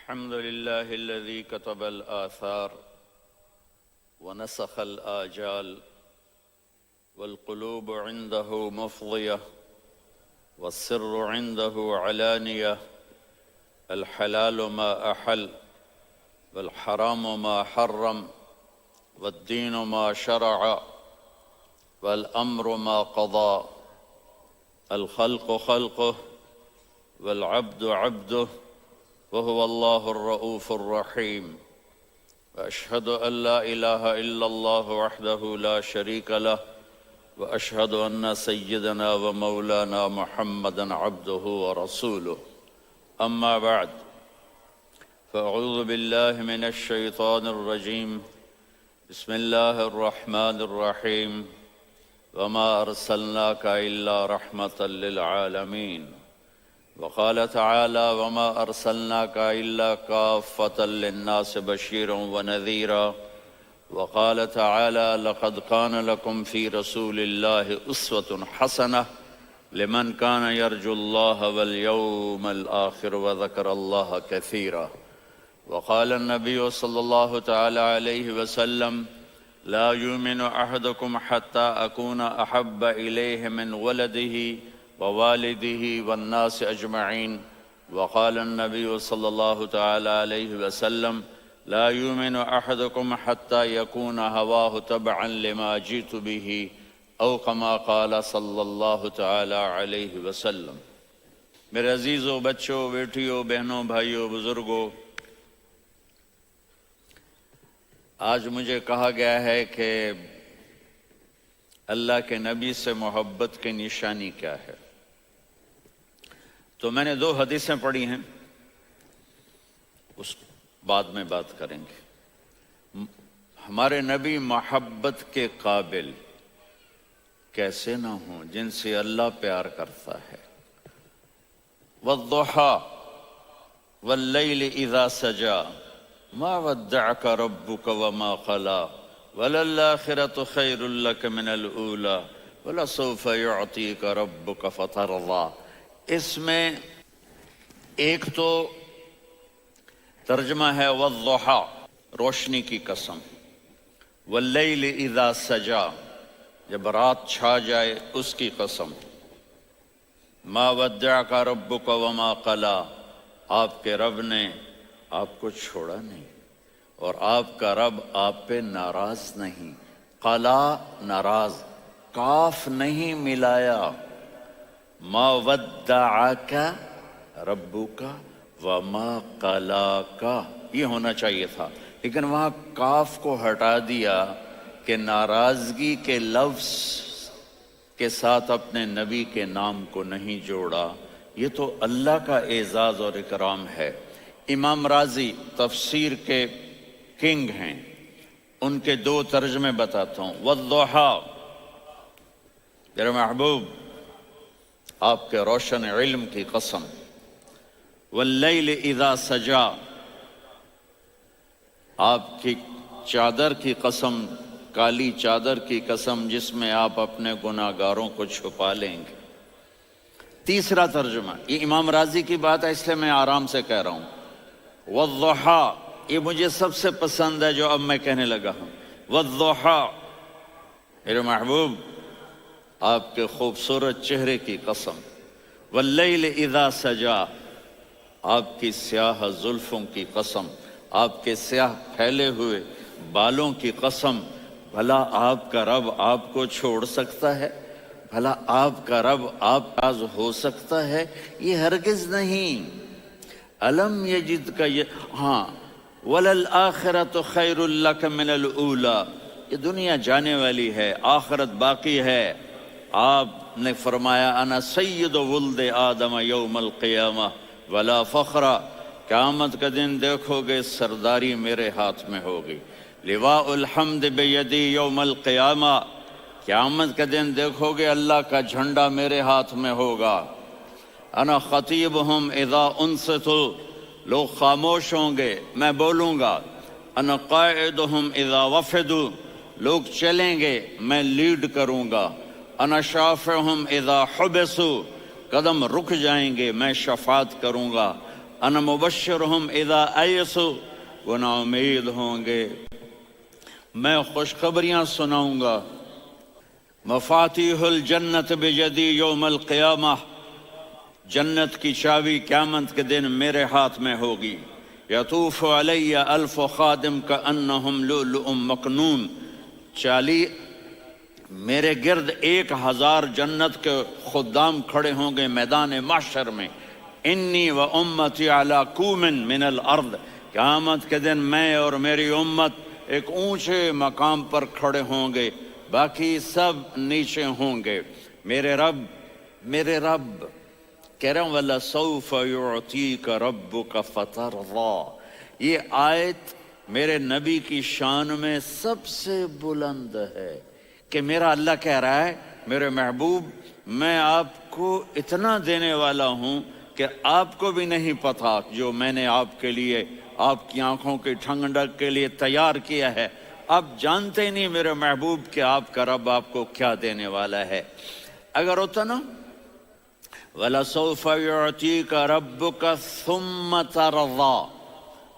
الحمد لله الذي كتب الآثار ونسخ الآجال والقلوب عنده مفضية والسر عنده علانية الحلال ما أحل والحرام ما حرم والدين ما شرع والأمر ما قضى الخلق خلقه والعبد عبده وهو الله الرؤوف الرحيم وأشهد أن لا إله إلا الله وحده لا شريك له وأشهد أن سيدنا ومولانا محمدًا عبده ورسوله أما بعد فأعوذ بالله من الشيطان الرجيم بسم الله الرحمن الرحيم وما أرسلناك إلا رحمة للعالمين وقال تعالى وما أرسلناك إلا كافة للناس بشيرا ونذيرا وقال تعالى لقد كان لكم في رسول الله أسوة حسنة لمن كان يرجو الله واليوم الآخر وذكر الله كثيرا وقال النبي صلى الله تعالى عليه وسلم لا يؤمن أحدكم حتى أكون أحب إليه من ولده ووالده والناس أجمعين وقال النبي صلى الله تعالى عليه وسلم لا يؤمن أحدكم حتى يكون هواه تبعا لما جئت به أو كما قال صلی اللہ تعالی علیہ وسلم۔ میرے عزیزوں، بچوں، بیٹیوں، بہنوں، بھائیوں، بزرگوں، آج مجھے کہا گیا ہے کہ اللہ کے نبی سے محبت کی نشانی کیا ہے، تو میں نے 2 حدیثیں پڑھی ہیں، اس بعد میں بات کریں گے۔ ہمارے نبی محبت کے قابل کیسے نہ ہوں جن سے اللہ پیار کرتا ہے۔ والضحى واللیل اذا سجا ما ودعك ربك وما قلى وللآخرة خير لك من الأولى ولسوف يعطيك ربك فترضى۔ اس میں ایک تو ترجمہ ہے والضحى، روشنی کی قسم، واللیل اذا سجا، جب رات چھا جائے اس کی قسم، ما ودعک ربک وما قلی، آپ کے رب نے آپ کو چھوڑا نہیں اور آپ کا رب آپ پہ ناراض نہیں۔ قلا ناراض، کاف نہیں ملایا، ما ودعک ربک وما قلاک، یہ ہونا چاہیے تھا، لیکن وہاں کاف کو ہٹا دیا کہ ناراضگی کے لفظ کے ساتھ اپنے نبی کے نام کو نہیں جوڑا۔ یہ تو اللہ کا اعزاز اور اکرام ہے۔ امام راضی تفسیر کے کنگ ہیں، ان کے 2 ترجمے بتاتا ہوں۔ والضحیٰ، میرے محبوب آپ کے روشن علم کی قسم، واللیل اذا سجا، آپ کی چادر کی قسم، کالی چادر کی قسم جس میں آپ اپنے گناہگاروں کو چھپا لیں گے۔ تیسرا ترجمہ، یہ امام راضی کی بات ہے اس لیے میں آرام سے کہہ رہا ہوں۔ والضحیٰ، یہ مجھے سب سے پسند ہے جو اب میں کہنے لگا ہوں۔ والضحیٰ، میرے محبوب آپ کے خوبصورت چہرے کی قسم، واللیل اذا سجا، آپ کی سیاہ زلفوں کی قسم، آپ کے سیاہ پھیلے ہوئے بالوں کی قسم، بھلا آپ کا رب آپ کو چھوڑ سکتا ہے؟ بھلا آپ کا رب آپ راز ہو سکتا ہے؟ یہ ہرگز نہیں۔ الم یجد کا ہاں، وللآخرۃ خیر لک من الاولی، یہ دنیا جانے والی ہے، آخرت باقی ہے۔ آپ نے فرمایا انا سید ولد آدم یوم القیامہ ولا فخر، قیامت کا دن دیکھو گے سرداری میرے ہاتھ میں ہوگی۔ لواء الحمد بیدی یوم القیامہ، قیامت کا دن دیکھو گے اللہ کا جھنڈا میرے ہاتھ میں ہوگا۔ انا خطیبہم اذا انصتوا، لوگ خاموش ہوں گے میں بولوں گا۔ انا قائدہم اذا وفدوا، لوگ چلیں گے میں لیڈ کروں گا۔ انا شافعہم اذا حبسوا، قدم رک جائیں گے میں شفاعت کروں گا۔ انا مبشرہم اذا ایسوا، وہ نا امید ہوں گے میں خوشخبریاں سناؤں گا. مفاتیح الجنت بیدی یوم القیامہ، جنت کی چابی قیامت کے دن میرے ہاتھ میں ہوگی. یطوف علی الف خادم کانہم لؤلؤ مکنون، میرے گرد 1000 جنت کے خدام کھڑے ہوں گے میدان محشر میں. انی و امتی علی کوم من الارض، قیامت کے دن میں اور میری امت ایک اونچے مقام پر کھڑے ہوں گے، باقی سب نیچے ہوں گے. میرے رب کہہ رہا ہوں وَلَسَوْفَ يُعْطِيكَ رَبُّكَ فَتَرْضَىٰ، یہ آیت میرے نبی کی شان میں سب سے بلند ہے کہ میرا اللہ کہہ رہا ہے میرے محبوب میں آپ کو اتنا دینے والا ہوں کہ آپ کو بھی نہیں پتا جو میں نے آپ کے لیے، آپ کی آنکھوں کی ٹھنڈک کے لیے تیار کیا ہے. آپ جانتے ہی نہیں میرے محبوب کہ آپ کا رب آپ کو کیا دینے والا ہے. اگر ہوتا نا وَلَسَوْفَ يُعْطِيكَ رَبُّكَ ثُمَّ تَرْضَىٰ،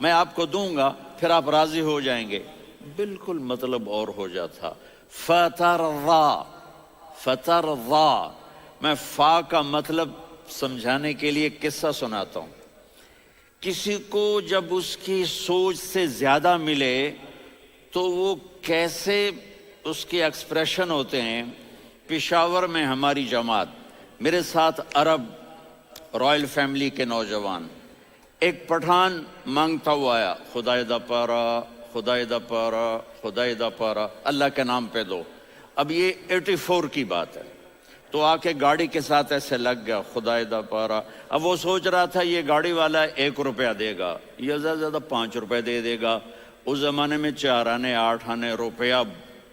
میں آپ کو دوں گا پھر آپ راضی ہو جائیں گے، بالکل مطلب اور ہو جاتا. فترضا، میں فا کا مطلب سمجھانے کے لیے قصہ سناتا ہوں. کسی کو جب اس کی سوچ سے زیادہ ملے تو وہ کیسے اس کے ایکسپریشن ہوتے ہیں. پشاور میں ہماری جماعت، میرے ساتھ عرب رائل فیملی کے نوجوان، ایک پٹھان مانگتا ہوا آیا خدائے دا پارا، خدائے دا پارا، خدائے دا پارا، اللہ کے نام پہ دو. اب یہ 84 کی بات ہے. تو آ کے گاڑی کے ساتھ ایسے لگ گیا خدائے دا پارا. اب وہ سوچ رہا تھا یہ گاڑی والا 1 روپیہ دے گا یا زیادہ زیادہ 5 روپے دے گا. اس زمانے میں 4 آنے 8 آنے روپیہ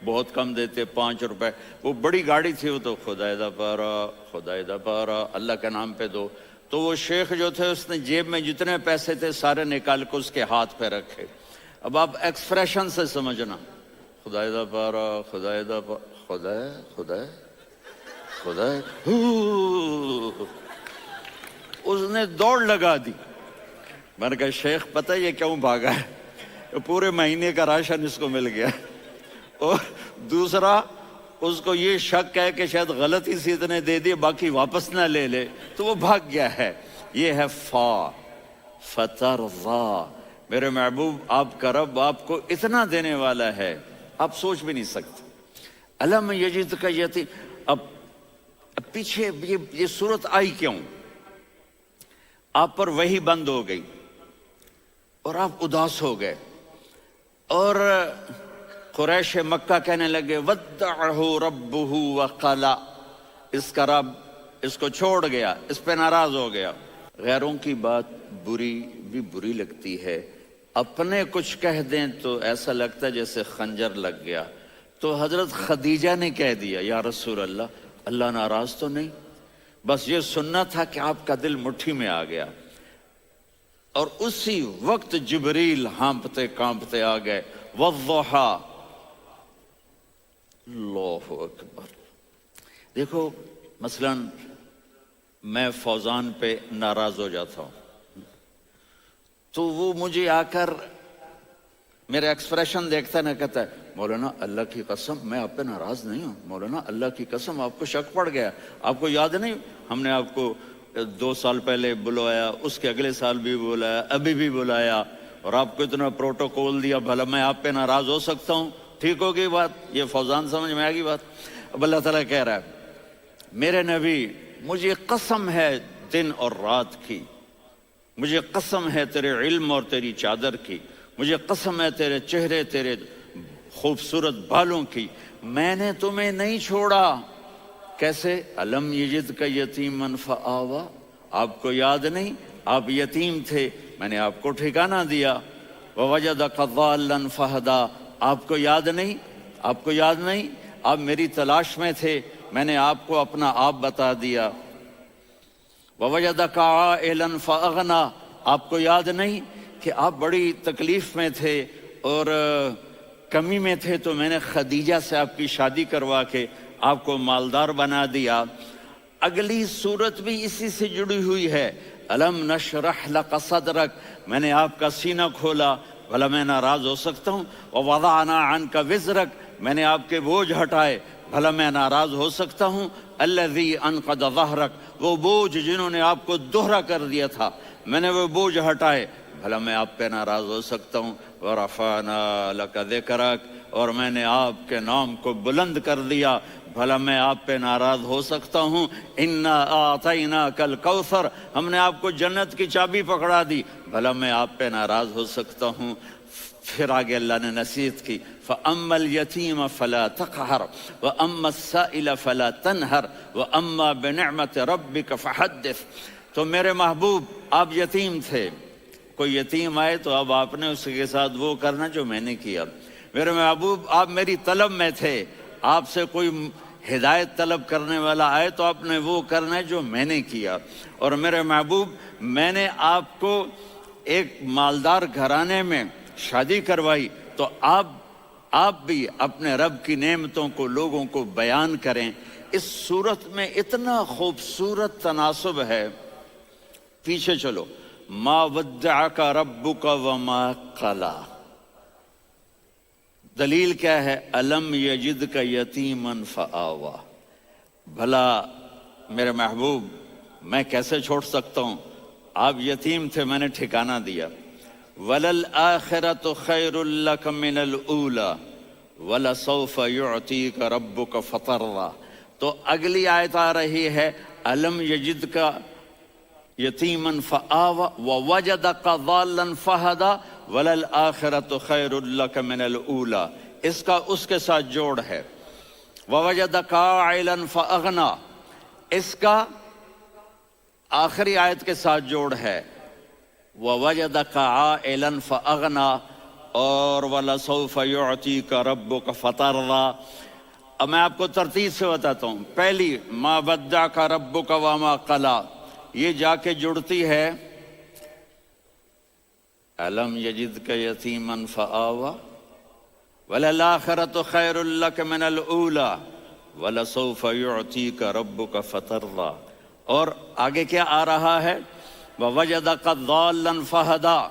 بہت کم دیتے، 5 روپے. وہ بڑی گاڑی تھی، وہ تو خدائے دا پارا، خدائے دا پارا، اللہ کے نام پہ دو. تو وہ شیخ جو تھے اس نے جیب میں جتنے پیسے تھے سارے نکال کے اس کے ہاتھ پہ رکھے. اب آپ ایکسپریشن سے سمجھنا، خدائے دا پارا، خدائے دا پارا، خدائے خدائے خدائے. اس نے دوڑ لگا دی. میں نے کہا شیخ پتہ یہ کیوں بھاگا ہے؟ پورے مہینے کا راشن اس کو مل گیا. اور دوسرا اس کو یہ شک ہے کہ شاید غلطی سے اتنے دے دیے باقی واپس نہ لے لے، تو وہ بھاگ گیا ہے. یہ ہے فا، فترضا. میرے محبوب آپ کا رب آپ کو اتنا دینے والا ہے آپ سوچ بھی نہیں سکتے. علم یجدک یتیم. اب پیچھے یہ صورت آئی کیوں؟ آپ پر وحی بند ہو گئی اور آپ اداس ہو گئے اور قریش مکہ کہنے لگے ودعہ ربہ وقلا، اس کا رب اس کو چھوڑ گیا، اس پہ ناراض ہو گیا. غیروں کی بات بری لگتی ہے، اپنے کچھ کہہ دیں تو ایسا لگتا ہے جیسے خنجر لگ گیا. تو حضرت خدیجہ نے کہہ دیا یا رسول اللہ ناراض تو نہیں؟ بس یہ سننا تھا کہ آپ کا دل مٹھی میں آ گیا. اور اسی وقت جبریل ہانپتے کانپتے آ گئے. والضحیٰ، اللہ اکبر. دیکھو مثلا میں فوزان پہ ناراض ہو جاتا ہوں تو وہ مجھے آ کر میرے ایکسپریشن دیکھتا نہ کہتا ہے مولانا اللہ کی قسم میں آپ پہ ناراض نہیں ہوں، مولانا اللہ کی قسم آپ کو شک پڑ گیا، آپ کو یاد نہیں ہم نے آپ کو 2 سال پہلے بلوایا، اس کے اگلے سال بھی بلایا، ابھی بھی بلایا اور آپ کو اتنا پروٹوکول دیا، بھلا میں آپ پہ ناراض ہو سکتا ہوں؟ ٹھیک ہو گئی بات؟ یہ فوزان سمجھ میں آ گئی بات. اب اللہ تعالیٰ کہہ رہا ہے میرے نبی مجھے قسم ہے دن اور رات کی، مجھے قسم ہے تیرے علم اور تیری چادر کی، مجھے قسم ہے تیرے چہرے تیرے خوبصورت بالوں کی، میں نے تمہیں نہیں چھوڑا. کیسے؟ علم یجدک یتیما فآویٰ، آپ کو یاد نہیں آپ یتیم تھے میں نے آپ کو ٹھکانہ دیا. ووجدک ضالا فہدیٰ، آپ کو یاد نہیں آپ میری تلاش میں تھے میں نے آپ کو اپنا آپ بتا دیا. ووجدک عائلا فاغنیٰ، آپ کو یاد نہیں کہ آپ بڑی تکلیف میں تھے اور کمی میں تھے تو میں نے خدیجہ سے آپ کی شادی کروا کے آپ کو مالدار بنا دیا. اگلی صورت بھی اسی سے جڑی ہوئی ہے. الم نشرح لک صدرک، میں نے آپ کا سینہ کھولا، بھلا میں ناراض ہو سکتا ہوں؟ ووضعنا عنک وزرک، میں نے آپ کے بوجھ ہٹائے، بھلا میں ناراض ہو سکتا ہوں؟ الذی انقض ظہرک، وہ بوجھ جنہوں نے آپ کو دوہرا کر دیا تھا، میں نے وہ بوجھ ہٹائے، بھلا میں آپ پہ ناراض ہو سکتا ہوں؟ ورفعنا لک ذکرک، اور میں نے آپ کے نام کو بلند کر دیا، بھلا میں آپ پہ ناراض ہو سکتا ہوں؟ انا اعطیناک الکوثر، ہم نے آپ کو جنت کی چابی پکڑا دی، بھلا میں آپ پہ ناراض ہو سکتا ہوں؟ پھر آگے اللہ نے نصیحت کی، فَأَمَّا الْيَتِيمَ فَلَا تَقْهَرْ وَأَمَّا السَّائِلَ فَلَا تَنْهَرْ وَأَمَّا بِنِعْمَةِ رَبِّكَ فَحَدِّثْ۔ تو میرے محبوب، آپ یتیم تھے، کوئی یتیم آئے تو اب آپ نے اس کے ساتھ وہ کرنا جو میں نے کیا۔ میرے محبوب، آپ میری طلب میں تھے، آپ سے کوئی ہدایت طلب کرنے والا آئے تو آپ نے وہ کرنا ہے جو میں نے کیا۔ اور میرے محبوب، میں نے آپ کو ایک مالدار گھرانے میں شادی کروائی، تو آپ بھی اپنے رب کی نعمتوں کو لوگوں کو بیان کریں۔ اس صورت میں اتنا خوبصورت تناسب ہے، پیچھے چلو، ما ودعک ربک وما قلی، دلیل کیا ہے؟ الم یجدک یتیما فآوی۔ بھلا میرے محبوب، میں کیسے چھوڑ سکتا ہوں؟ آپ یتیم تھے، میں نے ٹھکانہ دیا۔ وَلَلْآخِرَةُ خَيْرٌ لَكَ مِنَ الْأُولَى وَلَسَوْفَ يُعْطِيكَ رَبُّكَ فَتَرْضَىٰ۔ تو اگلی آیت آ رہی ہے، الم یجدک یتیما فآوی ووجدک ضالا فہدی وَلَلْآخِرَةُ خَيْرٌ لَكَ مِنَ الْأُولَى، اس کا اس کے ساتھ جوڑ ہے۔ وَوَجَدَكَ عَائِلًا فَأَغْنَىٰ، اس کا آخری آیت کے ساتھ جوڑ ہے، وَوَجَدَكَ عَائِلًا فَأَغْنَىٰ، اور وَلَسَوْفَ يُعْطِيكَ رَبُّكَ فَتَرْضَىٰ۔ اب میں آپ کو ترتیب سے بتاتا ہوں۔ پہلی، مَا وَدَّعَكَ رَبُّكَ وَمَا قَلَىٰ، یہ جا کے جڑتی ہے الم یجدک یتیما فآوی وَلَلْآخِرَةُ خَيْرٌ لَكَ مِنَ الْأُولَىٰ وَلَسَوْفَ يُعْطِيكَ رَبُّكَ فَتَرْضَىٰ۔ اور آگے کیا آ رہا ہے؟ وَوَجَدَكَ ضَالًّا فَہَدَىٰ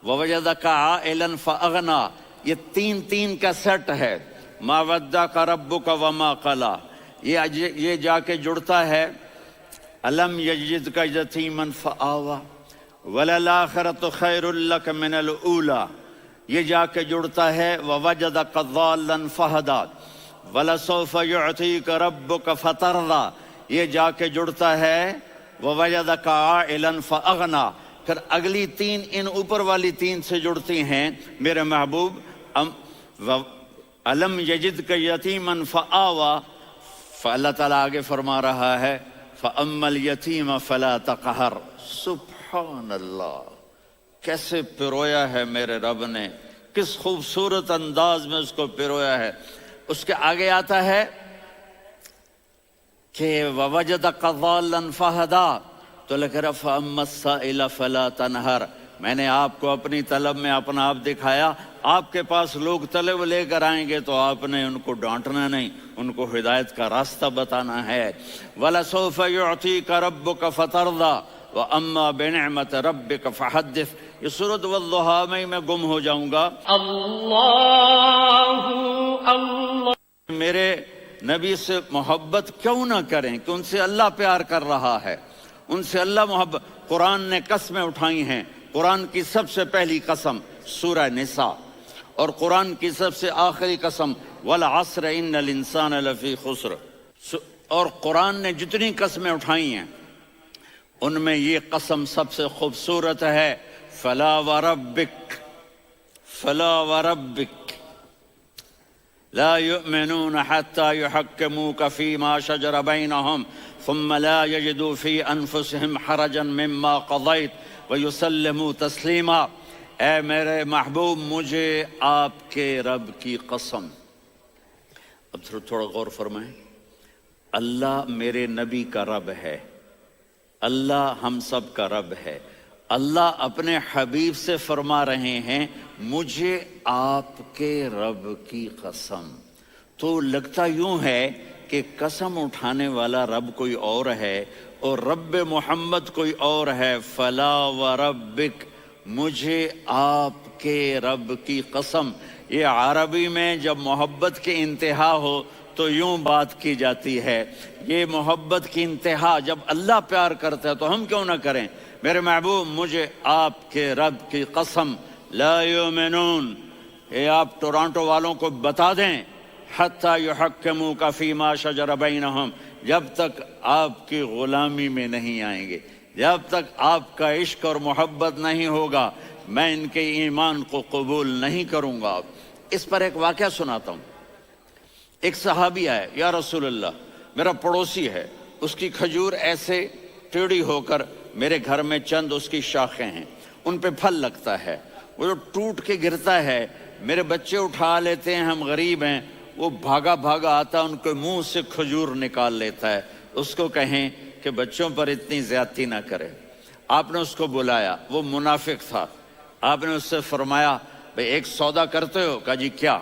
وَوَجَدَكَ عَائِلًا فَأَغْنَىٰ، یہ تین کا سیٹ ہے۔ مَا وَدَّعَكَ رَبُّكَ وَمَا قَلَىٰ، یہ جا کے جڑتا ہے الم یجدک یتیما فآوی وَلَلْآخِرَةُ خَيْرٌ لَكَ مِنَ الْأُولَىٰ، یہ جا کے جڑتا ہے وَوَجَدَكَ ضَالًّا فَہَدَىٰ وَلَسَوْفَ يُعْطِيكَ رَبُّكَ فَتَرْضَىٰ، یہ جا کے جڑتا ہے وَوَجَدَكَ عَائِلًا فَأَغْنَىٰ۔ پھر اگلی تین ان اوپر والی تین سے جڑتی ہیں میرے محبوب۔ الم یجدک یتیما فآوی، فاللہ تعالیٰ آگے فرما رہا ہے فَأَمَّا الْيَتِيمَ فَلَا تَقْهَرْ۔ سبحان اللہ، کیسے پرویا ہے میرے رب نے، کس خوبصورت انداز میں اس کو پرویا ہے۔ اس کے آگے آتا ہے کہ وَوَجَدَكَ ضَالًّا فَہَدَىٰ، تو لکھ رہا فَأَمَّا السَّائِلَ فَلَا تَنْهَرْ، میں نے آپ کو اپنی طلب میں اپنا آپ دکھایا۔ آپ کے پاس لوگ طلب لے کر آئیں گے تو آپ نے ان کو ڈانٹنا نہیں، ان کو ہدایت کا راستہ بتانا ہے۔ وَلَسَوْفَ يُعْطِيكَ رَبُّكَ فَتَرْضَىٰ وَأَمَّا بِنِعْمَةِ رَبِّكَ فَحَدِّثْ۔ یہ سورۃ والضحیٰ میں گم ہو جاؤں گا۔ اللہ میرے نبی سے محبت کیوں نہ کریں کہ ان سے اللہ پیار کر رہا ہے، ان سے اللہ محبت۔ قرآن نے قسمیں اٹھائی ہیں، قرآن کی سب سے پہلی قسم سورہ نساء، اور قرآن کی سب سے آخری قسم والعصر ان الانسان لفی خسر۔ اور قرآن نے جتنی قسمیں اٹھائی ہیں ان میں یہ قسم سب سے خوبصورت ہے، فلا وربک، فلا وربک لا يؤمنون حتى يحكموك فيما شجر بينهم ثم لا يجدوا في أنفسهم حرجا مما قضيت ويسلموا تسلیما۔ اے میرے محبوب، مجھے آپ کے رب کی قسم۔ اب تھوڑا غور فرمائیں، اللہ میرے نبی کا رب ہے، اللہ ہم سب کا رب ہے۔ اللہ اپنے حبیب سے فرما رہے ہیں مجھے آپ کے رب کی قسم۔ تو لگتا یوں ہے کہ قسم اٹھانے والا رب کوئی اور ہے اور رب محمد کوئی اور ہے، فلا وربک، مجھے آپ کے رب کی قسم۔ یہ عربی میں جب محبت کی انتہا ہو تو یوں بات کی جاتی ہے، یہ محبت کی انتہا جب اللہ پیار کرتا ہے تو ہم کیوں نہ کریں۔ میرے محبوب مجھے آپ کے رب کی قسم، لا یؤمنون، یہ آپ ٹورانٹو والوں کو بتا دیں، حتی یحکموک فیما شجر بینہم، جب تک آپ کی غلامی میں نہیں آئیں گے، جب تک آپ کا عشق اور محبت نہیں ہوگا، میں ان کے ایمان کو قبول نہیں کروں گا۔ اس پر ایک واقعہ سناتا ہوں۔ ایک صحابی آئے، یا رسول اللہ، میرا پڑوسی ہے، اس کی کھجور ایسے ٹیڑھی ہو کر میرے گھر میں چند اس کی شاخیں ہیں، ان پہ پھل لگتا ہے، وہ جو ٹوٹ کے گرتا ہے، میرے بچے اٹھا لیتے ہیں، ہم غریب ہیں، وہ بھاگا بھاگا آتا ان کے منہ سے کھجور نکال لیتا ہے۔ اس کو کہیں کہ بچوں پر اتنی زیادتی نہ کرے۔ آپ نے اس کو بلایا، وہ منافق تھا، آپ نے اس سے فرمایا بھئی ایک سودا کرتے ہو؟ کہا جی کیا؟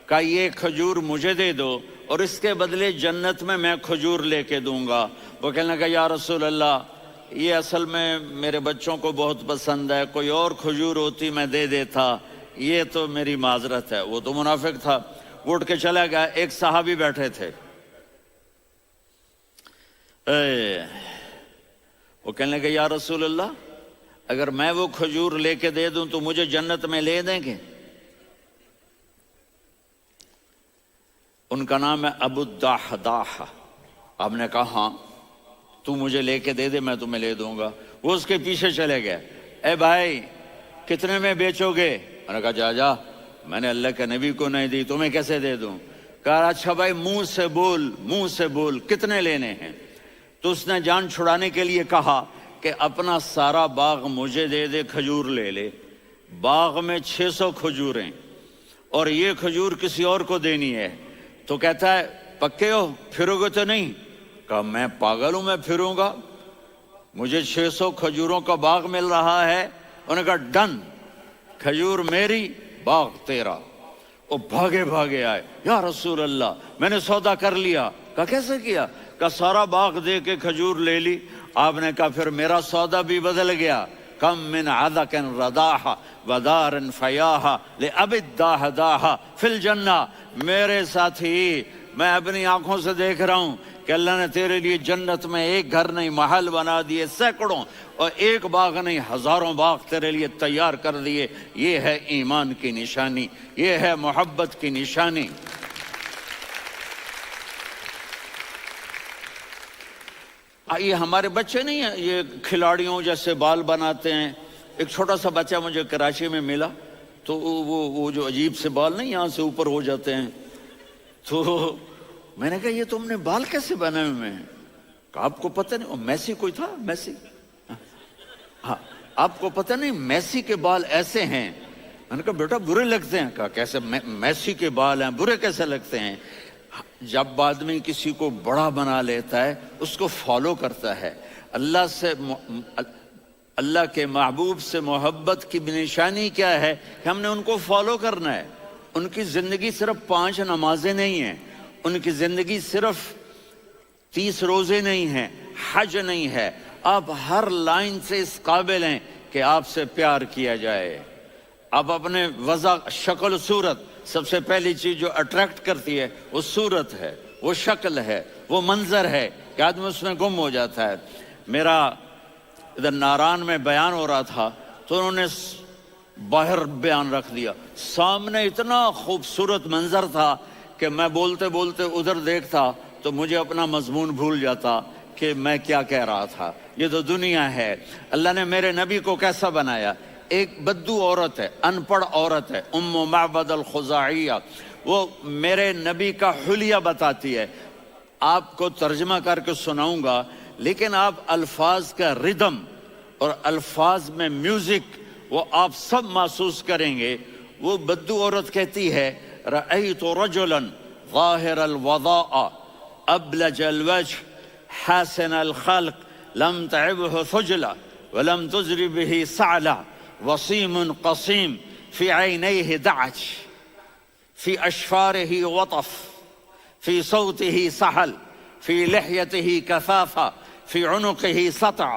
کہا یہ کھجور مجھے دے دو اور اس کے بدلے جنت میں کھجور لے کے دوں گا۔ وہ کہنے لگا یا رسول اللہ، یہ اصل میں میرے بچوں کو بہت پسند ہے، کوئی اور کھجور ہوتی میں دے دیتا، یہ تو میری معذرت ہے۔ وہ تو منافق تھا، وہ اٹھ کے چلا گیا۔ ایک صحابی بیٹھے تھے، وہ کہنے لگا یا رسول اللہ، اگر میں وہ کھجور لے کے دے دوں تو مجھے جنت میں لے دیں گے؟ ان کا نام ہے ابو الدحداح۔ آپ نے کہا ہاں، تو مجھے لے کے دے دے، میں تمہیں لے دوں گا۔ وہ اس کے پیچھے چلے گئے، اے بھائی کتنے میں بیچو گے؟ میں نے کہا جا جا، میں نے اللہ کے نبی کو نہیں دی، تمہیں کیسے دے دوں؟ کہا اچھا بھائی منہ سے بول، منہ سے بول، کتنے لینے ہیں؟ تو اس نے جان چھڑانے کے لیے کہا کہ اپنا سارا باغ مجھے دے دے، کھجور لے لے۔ باغ میں 600 کھجوریں اور یہ کھجور کسی اور کو دینی ہے۔ تو کہتا ہے پکے ہو، پھرو گے تو نہیں؟ کہا میں پاگل ہوں، میں پھروں گا؟ مجھے 600 کھجوروں کا باغ مل رہا ہے۔ انہوں نے کہا ڈن، کھجور میری، باغ تیرا۔ وہ بھاگے بھاگے آئے، یا رسول اللہ میں نے سودا کر لیا۔ کہا کیسے کیا؟ کہا سارا باغ دے کے کھجور لے لی۔ آپ نے کہا پھر میرا سودا بھی بدل گیا۔ کم من عدق رداح ودار فیاح لأب الدحداح فی الجنہ۔ میرے ساتھی، میں اپنی آنکھوں سے دیکھ رہا ہوں کہ اللہ نے تیرے لیے جنت میں ایک گھر نہیں محل بنا دیے، سینکڑوں، اور ایک باغ نہیں ہزاروں باغ تیرے لیے تیار کر دیے۔ یہ ہے ایمان کی نشانی، یہ ہے محبت کی نشانی۔ یہ ہمارے بچے نہیں ہیں، یہ کھلاڑیوں جیسے بال بناتے ہیں۔ ایک چھوٹا سا بچہ مجھے کراچی میں ملا، تو وہ جو عجیب سے بال نہیں یہاں سے اوپر ہو جاتے ہیں، تو میں نے کہا یہ تم نے بال کیسے بنائے ہوئے ہیں؟ کہا آپ کو پتہ نہیں؟ میسی کوئی تھا، میسی، ہاں آپ کو پتہ نہیں میسی کے بال ایسے ہیں؟ میں نے کہا بیٹا برے لگتے ہیں۔ کہا کیسے؟ میسی کے بال ہیں، برے کیسے لگتے ہیں؟ جب آدمی کسی کو بڑا بنا لیتا ہے اس کو فالو کرتا ہے۔ اللہ کے محبوب سے محبت کی نشانی کیا ہے کہ ہم نے ان کو فالو کرنا ہے۔ ان کی زندگی صرف 5 نمازیں نہیں ہیں، ان کی زندگی صرف 30 روزے نہیں ہیں، حج نہیں ہے۔ آپ ہر لائن سے اس قابل ہیں کہ آپ سے پیار کیا جائے۔ آپ اپنے وضع، شکل و صورت، سب سے پہلی چیز جو اٹریکٹ کرتی ہے وہ صورت ہے، وہ شکل ہے، وہ منظر ہے کہ آدمی اس میں گم ہو جاتا ہے۔ میرا ادھر ناران میں بیان ہو رہا تھا تو انہوں نے باہر بیان رکھ دیا، سامنے اتنا خوبصورت منظر تھا کہ میں بولتے بولتے ادھر دیکھتا تو مجھے اپنا مضمون بھول جاتا کہ میں کیا کہہ رہا تھا۔ یہ تو دنیا ہے۔ اللہ نے میرے نبی کو کیسا بنایا؟ ایک بدو عورت ہے، ان پڑھ عورت ہے، ام معبد الخزاعیہ، وہ میرے نبی کا حلیہ بتاتی ہے۔ آپ کو ترجمہ کر کے سناؤں گا، لیکن آپ الفاظ کا ردم اور الفاظ میں میوزک وہ آپ سب محسوس کریں گے۔ وہ بدو عورت کہتی ہے رأیت رجلا ظاہر الوضاء ابلج الوجه حسن الخلق لم تعبه ثجلة ولم تزر به سعلة وصيم قصيم في عينيه دعج في أشفاره وطف فی صوتہ سحل فی لحیتہ کثافہ فی عنقہ سطع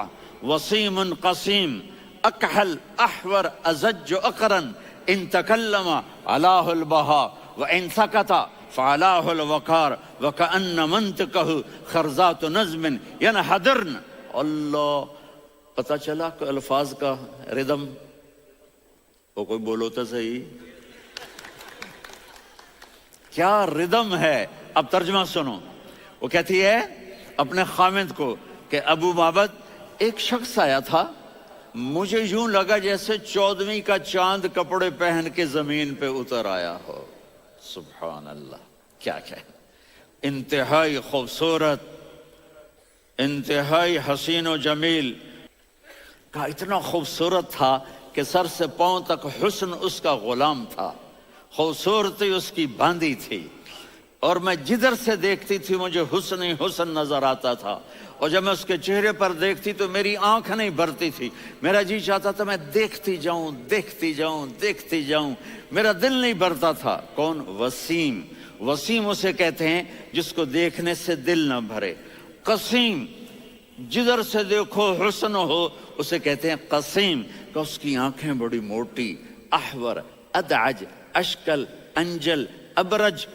وسیم قسیم اکحل احور ازج اقرن ان تکلم علاہ البہا وان سکت فعلاہ الوقار وکأن منطقہ خرزات نظم ینحدرن۔ اللہ، پتہ چلا کہ الفاظ کا ردم، وہ کوئی بولو تو صحیح، کیا ردم ہے۔ اب ترجمہ سنو، وہ کہتی ہے اپنے خامد کو کہ ابو معبد، ایک شخص آیا تھا، مجھے یوں لگا جیسے 14ویں کا چاند کپڑے پہن کے زمین پہ اتر آیا ہو۔ سبحان اللہ، کیا انتہائی خوبصورت، انتہائی حسین و جمیل، کا اتنا خوبصورت تھا کہ سر سے پاؤں تک حسن اس کا غلام تھا، خوبصورتی اس کی باندھی تھی، اور میں جدھر سے دیکھتی تھی مجھے حسن ہی حسن نظر آتا تھا، اور جب میں اس کے چہرے پر دیکھتی تو میری آنکھ نہیں بھرتی تھی، میرا جی چاہتا تھا میں دیکھتی جاؤں دیکھتی جاؤں دیکھتی جاؤں، میرا دل نہیں بھرتا تھا۔ کون؟ وسیم۔ وسیم اسے کہتے ہیں جس کو دیکھنے سے دل نہ بھرے۔ قسیم، جدھر سے دیکھو حسن ہو، اسے کہتے ہیں قسیم، کہ اس کی آنکھیں بڑی موٹی، احور، ادعج، اشکل، انجل، ابرج،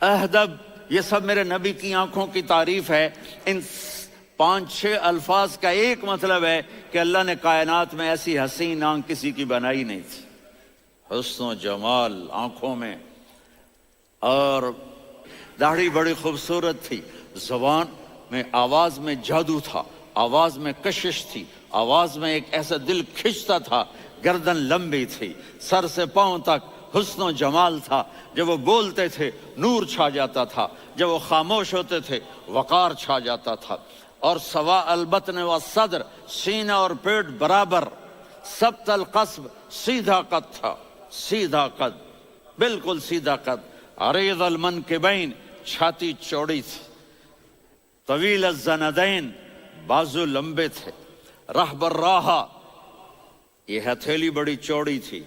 اہدب، یہ سب میرے نبی کی آنکھوں کی تعریف ہے۔ ان 5-6 الفاظ کا ایک مطلب ہے کہ اللہ نے کائنات میں ایسی حسین آنکھ کسی کی بنائی نہیں تھی، حسن و جمال آنکھوں میں، اور داڑھی بڑی خوبصورت تھی، زبان میں، آواز میں جادو تھا، آواز میں کشش تھی، آواز میں ایک ایسا دل کھنچتا تھا، گردن لمبی تھی، سر سے پاؤں تک حسن و جمال تھا، جب وہ بولتے تھے نور چھا جاتا تھا، جب وہ خاموش ہوتے تھے وقار چھا جاتا تھا، اور سوا البطن و صدر، سینہ اور پیٹ برابر، سبت القصب، سیدھا قد تھا، سیدھا قد، بالکل سیدھا قد، عریض المنکبین، چھاتی چوڑی تھی، طویل الزندین، بازو لمبے تھے، رحب الراحہ، یہ ہتھیلی بڑی چوڑی تھی،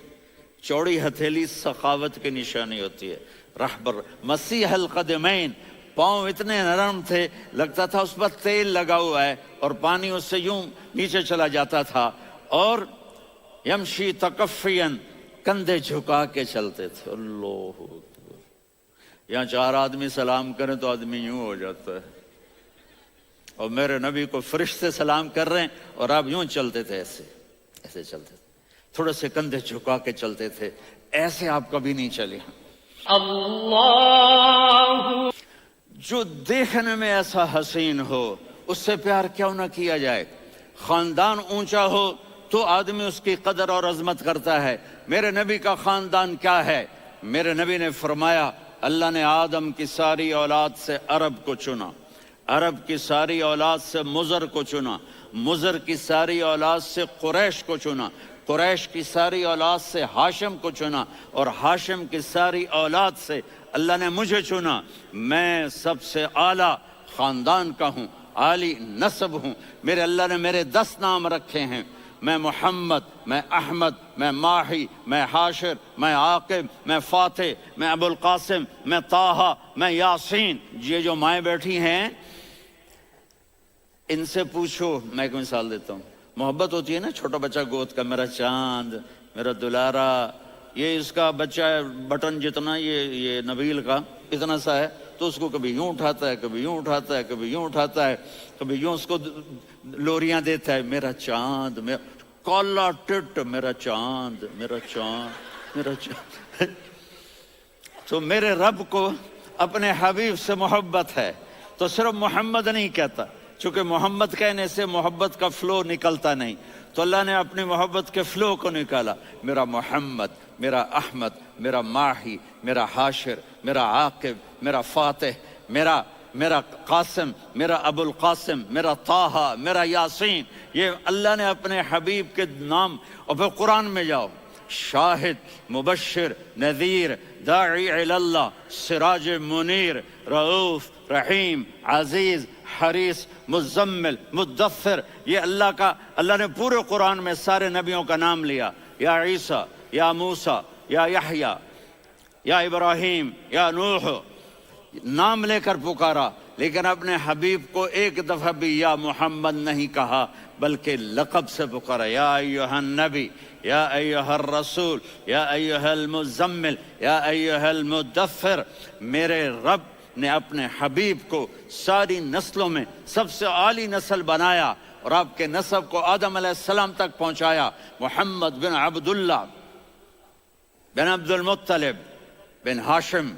چوڑی ہتھیلی سخاوت کی نشانی ہوتی ہے، رحبر، مسیح القدمین، پاؤں اتنے نرم تھے لگتا تھا اس پر تیل لگا ہوا ہے، اور پانی اس سے یوں نیچے چلا جاتا تھا، اور یمشی تکفین، کندھے جھکا کے چلتے تھے۔ اللہ اکبر، یہاں 4 آدمی سلام کریں تو آدمی یوں ہو جاتا ہے، اور میرے نبی کو فرشتے سلام کر رہے ہیں اور آپ یوں چلتے تھے، ایسے ایسے چلتے تھے، تھوڑے سے کندھے جھکا کے چلتے تھے، ایسے آپ کبھی نہیں چلے۔ اللہ، جو دیکھنے میں ایسا حسین ہو اس سے پیار کیوں نہ کیا جائے؟ خاندان اونچا ہو تو آدمی اس کی قدر اور عظمت کرتا ہے۔ میرے نبی کا خاندان کیا ہے؟ میرے نبی نے فرمایا اللہ نے آدم کی ساری اولاد سے عرب کو چنا، عرب کی ساری اولاد سے مضر کو چنا، مضر کی ساری اولاد سے قریش کو چنا، قریش کی ساری اولاد سے ہاشم کو چنا، اور ہاشم کی ساری اولاد سے اللہ نے مجھے چنا۔ میں سب سے اعلیٰ خاندان کا ہوں، عالی نسب ہوں، میرے اللہ نے میرے 10 نام رکھے ہیں، میں محمد، میں احمد، میں ماہی، میں حاشر، میں عاقب، میں فاتح، میں ابو القاسم، میں طٰہٰ، میں یاسین۔ یہ جو مائیں بیٹھی ہیں ان سے پوچھو، میں ایک مثال دیتا ہوں، محبت ہوتی ہے نا، چھوٹا بچہ گود کا، میرا چاند، میرا دلارا، یہ اس کا بچہ بٹن جتنا، یہ نبیل کا اتنا سا ہے، تو اس کو کبھی یوں اٹھاتا ہے، کبھی یوں اٹھاتا ہے، کبھی یوں اٹھاتا ہے، کبھی یوں اس کو لوریاں دیتا ہے، میرا چاند، میرا کالا ٹٹ، میرا چاند، میرا چاند، میرا چاند۔ تو میرے رب کو اپنے حبیب سے محبت ہے، تو صرف محمد نہیں کہتا، چونکہ محمد کہنے سے محبت کا فلو نکلتا نہیں، تو اللہ نے اپنی محبت کے فلو کو نکالا، میرا محمد، میرا احمد، میرا ماہی، میرا حاشر، میرا عاقب، میرا فاتح، میرا قاسم، میرا ابو القاسم، میرا طٰہٰ، میرا یاسین۔ یہ اللہ نے اپنے حبیب کے نام، اور پھر قرآن میں جاؤ، شاہد، مبشر، نذیر، داعی الی اللہ، سراج منیر، رؤوف، رحیم، عزیز، حریص، مزمل، مدثر، یہ اللہ نے پورے قرآن میں سارے نبیوں کا نام لیا، یا عیسیٰ، یا موسیٰ، یا یحییٰ، یا ابراہیم یا نوح، نام لے کر پکارا، لیکن اپنے حبیب کو ایک دفعہ بھی یا محمد نہیں کہا، بلکہ لقب سے پکارا، یا ایھا النبی، یا ایھا الرسول، یا ایھا المزمل، یا ایھا المدثر۔ میرے رب نے اپنے حبیب کو ساری نسلوں میں سب سے عالی نسل بنایا اور آپ کے نسب کو آدم علیہ السلام تک پہنچایا۔ محمد بن عبداللہ بن عبد المطلب بن ہاشم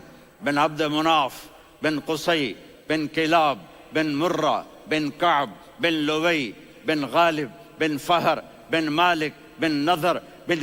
بن عبد مناف بن قصی بن کلاب بن مرہ بن کعب بن لوی بن غالب بن فہر بن مالک بن نضر بن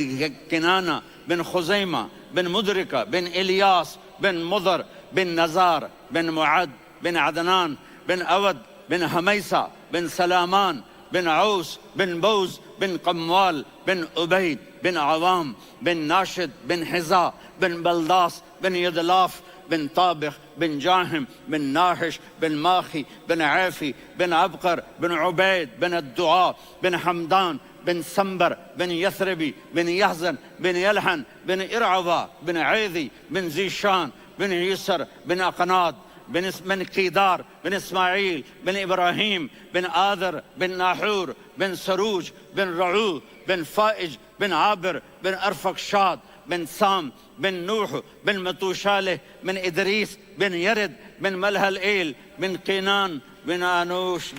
کنانہ بن خزیمہ بن مدرکہ بن الیاس بن مضر بن نزار بن معد بن عدنان بن اود بن حمیسہ بن سلامان بن عوس بن بوز بن قموال بن عبید بن عوام بن ناشد بن حذا بن بلداس بن یدلاف بن طابخ بن جاہم بن ناحش بن ماخی بن عیفی بن عبقر بن عبید بن الدعاء بن حمدان بن سنبر بن یثربی بن یحزن بن یلحن بن ارعوا بن عیدی بن زیشان بن یسر بن اقناد بن قیدار بن اسماعیل بن ابراہیم بن آذر بن ناحور بن سروج بن رعو بن فائج بن عابر بن ارفقشاد بن سام بن نوح بن متوشالہ بن ادریس بن یرد بن ملہلئیل بن قینان بن آنوش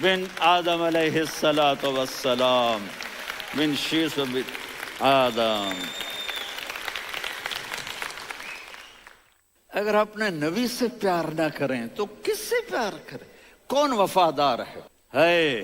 بن آدم علیہ السلام بن شیس بن آدم۔ اگر اپنے نبی سے پیار نہ کریں تو کس سے پیار کریں؟ کون وفادار ہے؟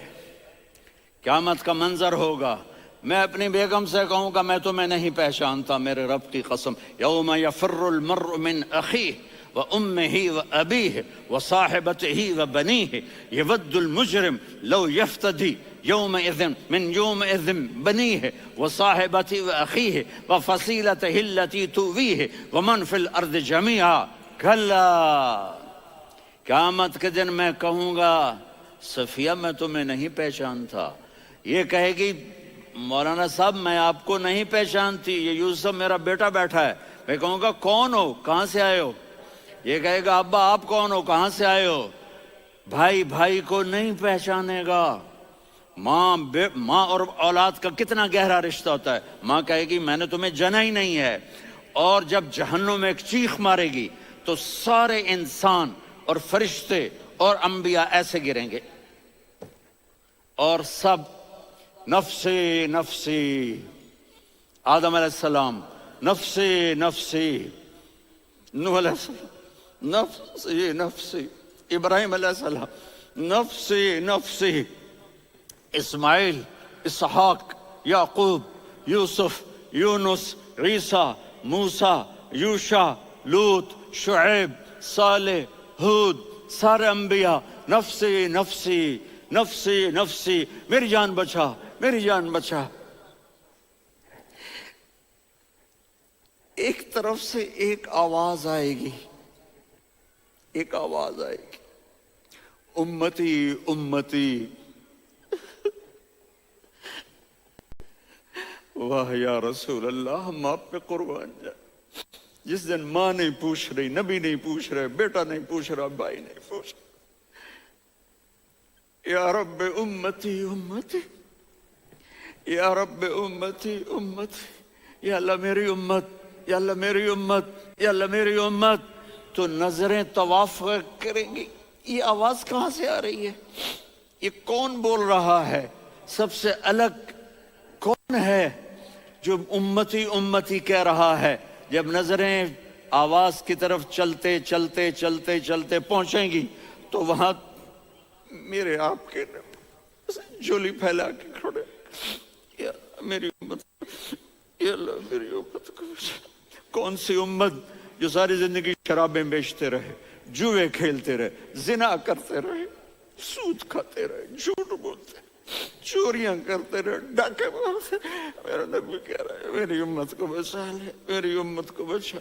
قیامت کا منظر ہوگا، میں اپنی بیگم سے کہوں گا میں تمہیں نہیں پہچانتا، میرے رب کی قسم، یوم یفر المرء من اخیہ وامہ وابیہ وصاحبتہ وبنیہ یود المجرم لو یفتدی یومئذ من یومئذ بنیہ وصاحبتہ واخیہ وفصیلتہ التی تؤویہ ومن فی الارض جمیعا کلا۔ قیامت کے دن میں کہوں گا صفیہ میں تمہیں نہیں پہچانتا، یہ کہے گی مولانا صاحب میں آپ کو نہیں پہچانتی، یہ یوسف میرا بیٹا بیٹھا ہے۔ میں کہوں گا کون ہو، کہاں سے آئے ہو؟ یہ کہے گا ابا آپ کون ہو، کہاں سے آئے ہو؟ بھائی بھائی کو نہیں پہچانے گا۔ ماں اور اولاد کا کتنا گہرا رشتہ ہوتا ہے، ماں کہے گی میں نے تمہیں جنا ہی نہیں ہے، اور جب جہنم میں ایک چیخ مارے گی تو سارے انسان اور فرشتے اور انبیاء ایسے گریں گے اور سب نفسی نفسی، آدم علیہ السلام نفسی نفسی، نوح علیہ السلام نفسی نفسی، ابراہیم علیہ السلام نفسی نفسی، اسماعیل، اسحاق، یعقوب، یوسف، یونس، عیسیٰ، موسیٰ، یوشع، لوط، شعیب، صالح، ہود، سارے انبیاء نفسی نفسی نفسی نفسی، میری جان بچا میری جان بچا۔ ایک طرف سے ایک آواز آئے گی، ایک آواز آئے گی، امتی امتی۔ واہ یا رسول اللہ، ہم آپ پہ قربان جائیں۔ جس دن ماں نہیں پوچھ رہی، نبی نہیں پوچھ رہے، بیٹا نہیں پوچھ رہا، بھائی نہیں پوچھ رہا، یا رب امتی امتی، یا رب امتی امتی، یا اللہ میری امت، یا اللہ میری امت، یا اللہ میری امت۔ تو نظریں طواف کریں گی، یہ آواز کہاں سے آ رہی ہے؟ یہ کون بول رہا ہے؟ سب سے الگ کون ہے جو امتی امتی کہہ رہا ہے؟ جب نظریں آواز کی طرف چلتے چلتے چلتے چلتے پہنچیں گی تو وہاں میرے آپ کے جولی پھیلا کے کھڑے، یا میری امت، یا اللہ میری امت کو بچا۔ کون سی امت جو ساری زندگی شرابیں بیچتے رہے، جوئے کھیلتے رہے، زنا کرتے رہے، سود کھاتے رہے، جھوٹ بولتے، چوریاں کرتے رہے، ڈاکے مارتے رہے۔ میرا نبی کہہ رہا ہے میری امت کو بچا لے، میری امت کو بچا۔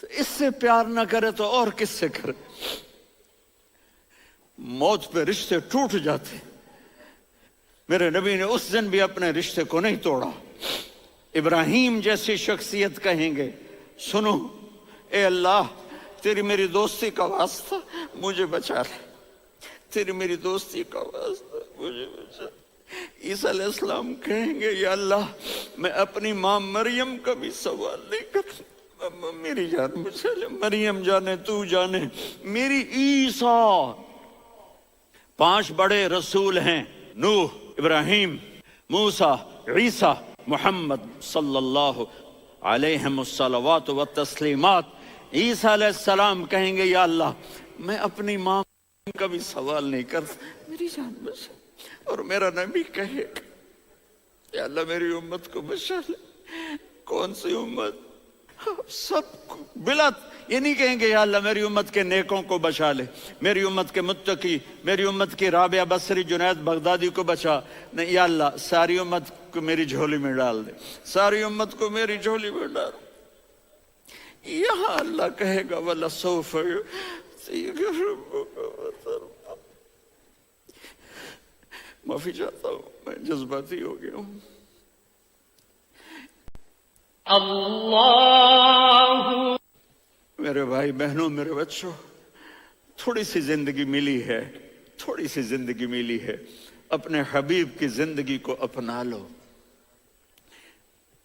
تو اس سے پیار نہ کرے تو اور کس سے کرے؟ موت پہ رشتے ٹوٹ جاتے، میرے نبی نے اس دن بھی اپنے رشتے کو نہیں توڑا۔ ابراہیم جیسی شخصیت کہیں گے سنو اے اللہ تیری میری دوستی کا واسطہ مجھے بچا لے، تیری میری دوستی کا واسطہ مجھے بچا لے۔ عیسیٰ علیہ السلام کہیں گے یا اللہ میں اپنی ماں مریم کا بھی سوال نہیں کرتا، میری جان بچا لے، مریم جانے تو جانے میری عیسیٰ۔ 5 بڑے رسول ہیں، نوح، ابراہیم، موسیٰ، عیسیٰ، محمد صلی اللہ علیہ الصلوات والتسلیمات۔ عیسیٰ علیہ السلام کہیں گے یا اللہ میں اپنی ماں کا بھی سوال نہیں کرتا، میری جان بچا۔ اور میرا نبی کہے یا اللہ میری امت کو بچا لے۔ کون سی امت؟ سب کو بلا، یہ نہیں کہیں گے یا اللہ میری امت کے نیکوں کو بچا لے، میری امت کے متقی، میری امت کی رابعہ بصری جنید بغدادی کو بچا، نہیں یا اللہ ساری امت کو میری جھولی میں ڈال دے، ساری امت کو میری جھولی میں ڈال۔ یہاں اللہ کہے گا وَلَسَوْفَ يُعْطِيكَ رَبُّكَ وَتَرْضَىٰ۔ معافی چاہتا ہوں میں جذباتی ہو گیا ہوں۔ اللہ میرے بھائی بہنوں، میرے بچوں، تھوڑی سی زندگی ملی ہے، تھوڑی سی زندگی ملی ہے، اپنے حبیب کی زندگی کو اپنا لو۔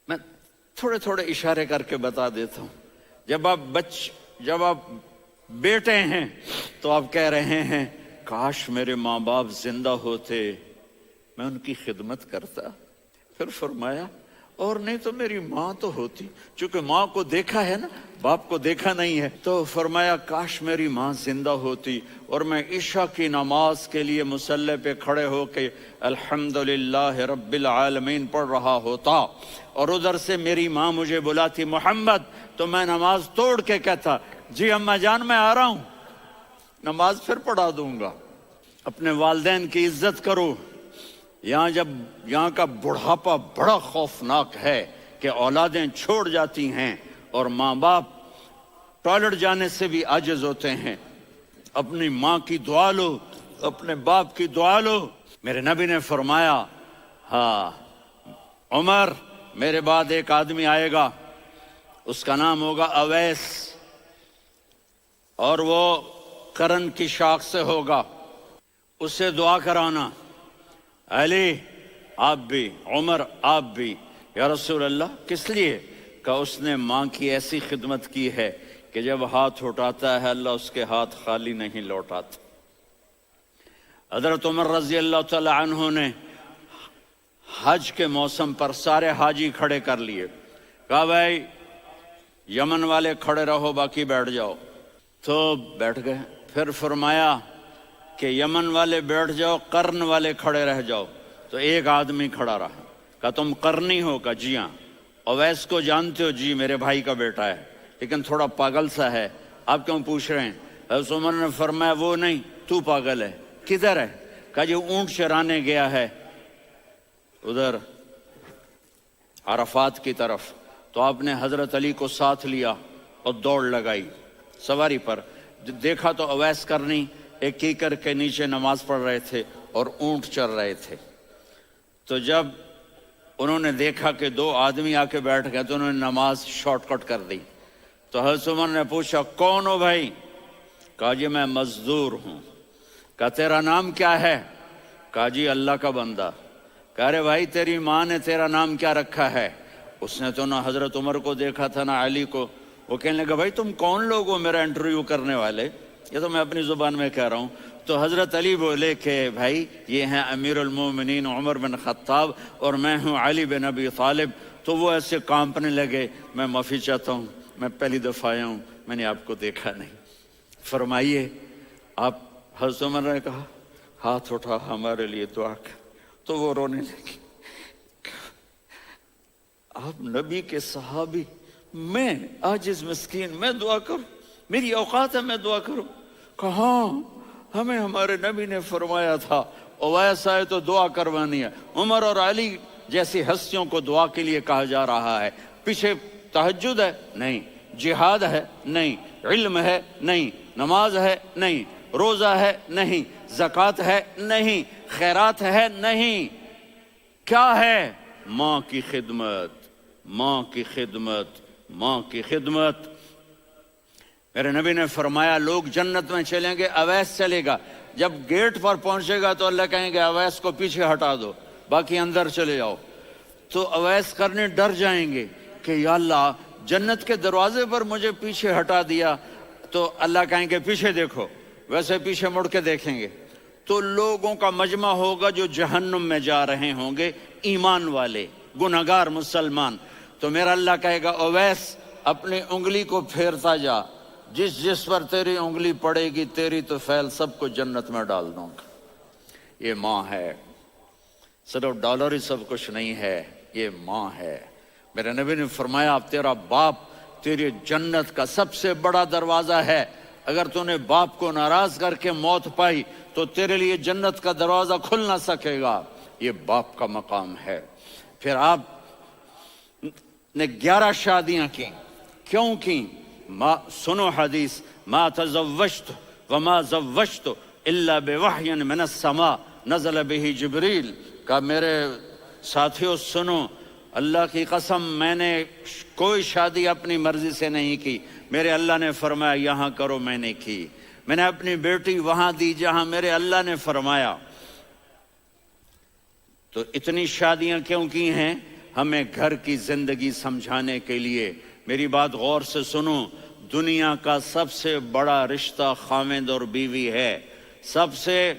میں تھوڑے تھوڑے اشارے کر کے بتا دیتا ہوں۔ جب آپ بیٹے ہیں تو آپ کہہ رہے ہیں کاش میرے ماں باپ زندہ ہوتے، میں ان کی خدمت کرتا۔ پھر فرمایا اور نہیں تو میری ماں تو ہوتی، چونکہ ماں کو دیکھا ہے نا، باپ کو دیکھا نہیں ہے، تو فرمایا کاش میری ماں زندہ ہوتی اور میں عشاء کی نماز کے لیے مصلی پہ کھڑے ہو کے الحمدللہ رب العالمین پڑھ رہا ہوتا، اور ادھر سے میری ماں مجھے بلاتی محمد، تو میں نماز توڑ کے کہتا جی اماں جان میں آ رہا ہوں، نماز پھر پڑھا دوں گا۔ اپنے والدین کی عزت کرو۔ یہاں کا بڑھاپا بڑا خوفناک ہے کہ اولادیں چھوڑ جاتی ہیں اور ماں باپ ٹوائلٹ جانے سے بھی عاجز ہوتے ہیں۔ اپنی ماں کی دعا لو، اپنے باپ کی دعا لو۔ میرے نبی نے فرمایا ہاں عمر میرے بعد ایک آدمی آئے گا، اس کا نام ہوگا اویس، اور وہ کرن کی شاخ سے ہوگا، اس سے دعا کرانا۔ علی آپ بھی، عمر آپ بھی۔ یا رسول اللہ کس لیے؟ کہ اس نے ماں کی ایسی خدمت کی ہے کہ جب ہاتھ اٹھاتا ہے اللہ اس کے ہاتھ خالی نہیں لوٹاتا۔ حضرت عمر رضی اللہ تعالی عنہ نے حج کے موسم پر سارے حاجی کھڑے کر لیے، کہا بھائی یمن والے کھڑے رہو باقی بیٹھ جاؤ، تو بیٹھ گئے۔ پھر فرمایا کہ یمن والے بیٹھ جاؤ، قرن والے کھڑے رہ جاؤ، تو ایک آدمی کھڑا رہا۔ کہا تم قرنی ہو؟ کہا جی ہاں۔ اویس کو جانتے ہو؟ جی میرے بھائی کا بیٹا ہے لیکن تھوڑا پاگل سا ہے، آپ کیوں پوچھ رہے ہیں؟ حضرت عمر نے فرمایا وہ نہیں، تو پاگل ہے۔ کدھر ہے؟ کہا جی اونٹ چرانے گیا ہے ادھر عرفات کی طرف۔ تو آپ نے حضرت علی کو ساتھ لیا اور دوڑ لگائی سواری پر۔ دیکھا تو اویس کرنی ایک کیکر کے نیچے نماز پڑھ رہے تھے اور اونٹ چر رہے تھے۔ تو جب انہوں نے دیکھا کہ 2 آدمی آ کے بیٹھ گئے تو انہوں نے نماز شارٹ کٹ کر دی۔ تو حضرت عمر نے پوچھا کون ہو بھائی؟ کہا جی میں مزدور ہوں۔ کہا تیرا نام کیا ہے؟ کہا جی اللہ کا بندہ۔ کہا رے بھائی تیری ماں نے تیرا نام کیا رکھا ہے؟ اس نے تو نہ حضرت عمر کو دیکھا تھا نہ علی کو۔ وہ کہنے لگا بھائی تم کون لوگ ہو میرا انٹرویو کرنے والے؟ یہ تو میں اپنی زبان میں کہہ رہا ہوں۔ تو حضرت علی بولے کہ بھائی یہ ہیں امیر المومنین عمر بن خطاب اور میں ہوں علی بن ابی طالب۔ تو وہ ایسے کانپنے لگے، میں معافی چاہتا ہوں میں پہلی دفعہ آیا ہوں، میں نے آپ کو دیکھا نہیں، فرمائیے آپ۔ حضرت عمر نے کہا ہاتھ اٹھا ہمارے لیے دعا کر۔ تو وہ رونے لگی۔ آپ نبی کے صحابی، میں عاجز مسکین میں دعا کروں؟ میری اوقات ہے میں دعا کروں؟ کہاں ہمیں ہمارے نبی نے فرمایا تھا اویس آئے تو دعا کروانی ہے۔ عمر اور علی جیسی ہستیوں کو دعا کے لیے کہا جا رہا ہے۔ پیچھے تہجد ہے؟ نہیں۔ جہاد ہے؟ نہیں۔ علم ہے؟ نہیں۔ نماز ہے؟ نہیں۔ روزہ ہے؟ نہیں۔ زکوٰۃ ہے؟ نہیں۔ خیرات ہے؟ نہیں۔ کیا ہے؟ ماں کی خدمت، ماں کی خدمت، ماں کی خدمت۔ میرے نبی نے فرمایا لوگ جنت میں چلیں گے، اویس چلے گا، جب گیٹ پر پہنچے گا تو اللہ کہیں گے اویس کو پیچھے ہٹا دو، باقی اندر چلے جاؤ۔ تو اویس کرنے ڈر جائیں گے کہ یا اللہ جنت کے دروازے پر مجھے پیچھے ہٹا دیا، تو اللہ کہیں گے پیچھے دیکھو، ویسے پیچھے مڑ کے دیکھیں گے تو لوگوں کا مجمع ہوگا جو جہنم میں جا رہے ہوں گے، ایمان والے، گنہگار مسلمان۔ تو میرا اللہ کہے گا اویس اپنی انگلی کو پھیرتا جا، جس جس پر تیری انگلی پڑے گی تیری تو فیل سب کو جنت میں ڈال دوں گا۔ یہ ماں ہے، صرف ڈالر ہی سب کچھ نہیں ہے، یہ ماں ہے۔ میرے نبی نے فرمایا اب تیرا باپ تیری جنت کا سب سے بڑا دروازہ ہے، اگر تو نے باپ کو ناراض کر کے موت پائی تو تیرے لیے جنت کا دروازہ کھل نہ سکے گا، یہ باپ کا مقام ہے۔ پھر آپ نے 11 شادیاں کی، کیوں کی؟ سنو حدیث، ما تزوجت وما زوجت الا بوحی من السماء نزل به جبریل۔ کہا میرے ساتھیوں سنو، اللہ کی قسم میں نے کوئی شادی اپنی مرضی سے نہیں کی، میرے اللہ نے فرمایا یہاں کرو، میں نے کی۔ میں نے اپنی بیٹی وہاں دی جہاں میرے اللہ نے فرمایا۔ تو اتنی شادیاں کیوں کی ہیں؟ ہمیں گھر کی زندگی سمجھانے کے لیے۔ میری بات غور سے سنو، دنیا کا سب سے بڑا رشتہ خاوند اور بیوی ہے، سب سے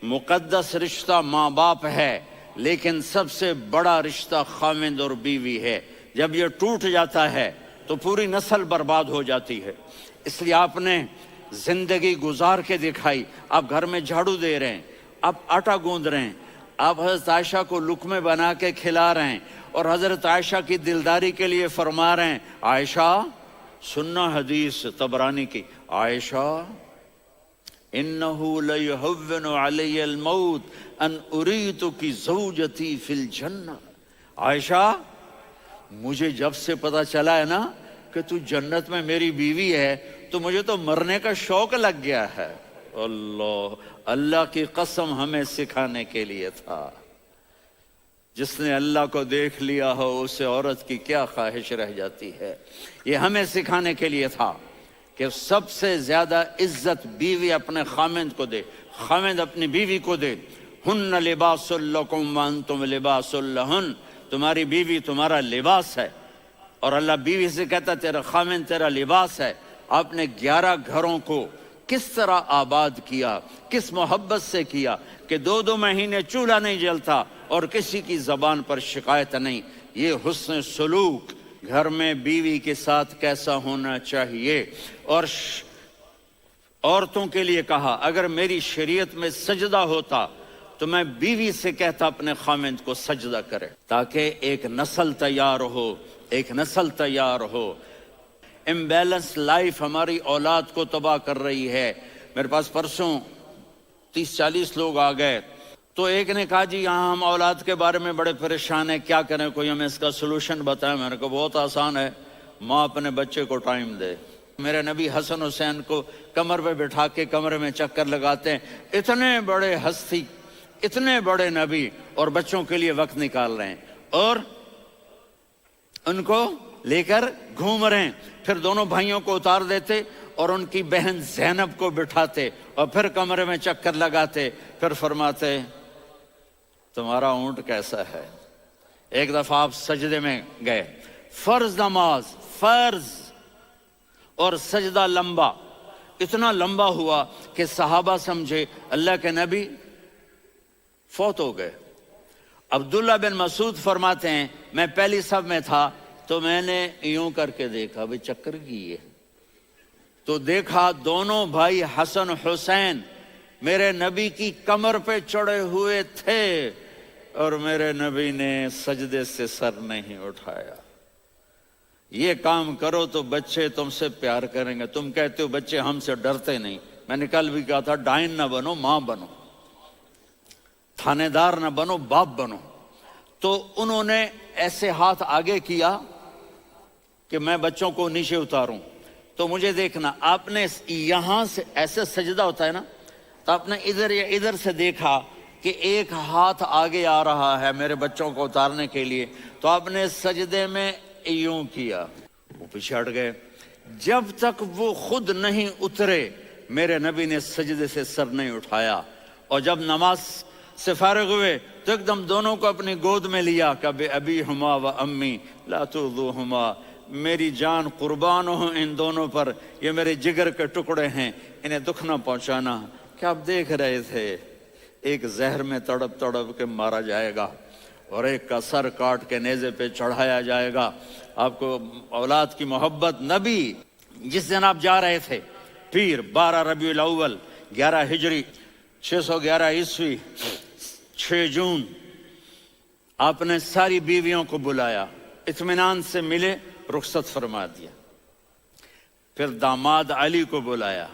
مقدس رشتہ ماں باپ ہے، لیکن سب سے بڑا رشتہ خاوند اور بیوی ہے۔ جب یہ ٹوٹ جاتا ہے تو پوری نسل برباد ہو جاتی ہے۔ اس لیے آپ نے زندگی گزار کے دکھائی۔ آپ گھر میں جھاڑو دے رہے ہیں، آپ آٹا گوندھ رہے ہیں، آپ حضرت عائشہ کو لقمے بنا کے کھلا رہے ہیں، اور حضرت عائشہ کی دلداری کے لیے فرما رہے ہیں عائشہ، سننا حدیث طبرانی کی، عائشہ انہو لیہون علی الموت ان اریتکی زوجتی فی الجنہ۔ عائشہ مجھے جب سے پتا چلا ہے نا کہ تو جنت میں میری بیوی ہے تو مجھے تو مرنے کا شوق لگ گیا ہے۔ اللہ کی قسم ہمیں سکھانے کے لیے تھا۔ جس نے اللہ کو دیکھ لیا ہو اسے عورت کی کیا خواہش رہ جاتی ہے۔ یہ ہمیں سکھانے کے لیے تھا کہ سب سے زیادہ عزت بیوی اپنے خاوند کو دے، خاوند اپنی بیوی کو دے۔ ہن لباس لکم وانتم لباس لہن، تمہاری بیوی تمہارا لباس ہے، اور اللہ بیوی سے کہتا تیرا خاوند تیرا لباس ہے۔ آپ نے 11 گھروں کو کس طرح آباد کیا، کس محبت سے کیا کہ 2 مہینے چولہا نہیں جلتا اور کسی کی زبان پر شکایت نہیں۔ یہ حسن سلوک گھر میں بیوی کے ساتھ کیسا ہونا چاہیے۔ اور عورتوں کے لیے کہا اگر میری شریعت میں سجدہ ہوتا تو میں بیوی سے کہتا اپنے خاوند کو سجدہ کرے، تاکہ ایک نسل تیار ہو، ایک نسل تیار ہو۔ امبیلنس لائف ہماری اولاد کو تباہ کر رہی ہے۔ میرے پاس پرسوں 30-40 لوگ آ گئے، تو ایک نے کہا جی یہاں ہم اولاد کے بارے میں بڑے پریشان ہیں، کیا کریں، کوئی ہمیں اس کا سلوشن بتائیں۔ میں نے کہا بہت آسان ہے، ماں اپنے بچے کو ٹائم دے۔ میرے نبی حسن حسین کو کمر پہ بٹھا کے کمرے میں چکر لگاتے ہیں، اتنے بڑے ہستی، اتنے بڑے نبی، اور بچوں کے لیے وقت نکال رہے ہیں اور ان کو لے کر گھوم رہے ہیں۔ پھر دونوں بھائیوں کو اتار دیتے اور ان کی بہن زینب کو بٹھاتے اور پھر کمرے میں چکر لگاتے، پھر فرماتے تمہارا اونٹ کیسا ہے۔ ایک دفعہ آپ سجدے میں گئے، فرض نماز، فرض، اور سجدہ لمبا، اتنا لمبا ہوا کہ صحابہ سمجھے اللہ کے نبی فوت ہو گئے۔ عبداللہ بن مسعود فرماتے ہیں میں پہلی صف میں تھا تو میں نے یوں کر کے دیکھا، بھئی چکر کی ہے، تو دیکھا دونوں بھائی حسن حسین میرے نبی کی کمر پہ چڑھے ہوئے تھے اور میرے نبی نے سجدے سے سر نہیں اٹھایا۔ یہ کام کرو تو بچے تم سے پیار کریں گے۔ تم کہتے ہو بچے ہم سے ڈرتے نہیں، میں نے کل بھی کہا تھا ڈائن نہ بنو، ماں بنو، تھانے دار نہ بنو، باپ بنو۔ تو انہوں نے ایسے ہاتھ آگے کیا کہ میں بچوں کو نیچے اتاروں، تو مجھے دیکھنا، آپ نے یہاں سے ایسے سجدہ ہوتا ہے نا، تو آپ نے ادھر یا ادھر سے دیکھا کہ ایک ہاتھ آگے آ رہا ہے میرے بچوں کو اتارنے کے لیے، تو آپ نے سجدے میں یوں کیا، وہ پیچھے ہٹ گئے۔ جب تک وہ خود نہیں اترے میرے نبی نے سجدے سے سر نہیں اٹھایا، اور جب نماز سے فارغ ہوئے تو ایک دم دونوں کو اپنی گود میں لیا کہ بے ابی ہما و امی لا تؤذوہما، میری جان قربان ہو ان دونوں پر، یہ میرے جگر کے ٹکڑے ہیں، انہیں دکھ نہ پہنچانا۔ کیا آپ دیکھ رہے تھے ایک زہر میں تڑپ تڑپ کے مارا جائے گا اور ایک کا سر کاٹ کے نیزے پہ چڑھایا جائے گا۔ آپ کو اولاد کی محبت، نبی جس دن آپ جا رہے تھے پیر 12 ربیع الاول 11 ہجری 611 عیسوی 6 جون، آپ نے ساری بیویوں کو بلایا، اطمینان سے ملے، رخصت فرما دیا۔ پھر داماد علی کو بلایا،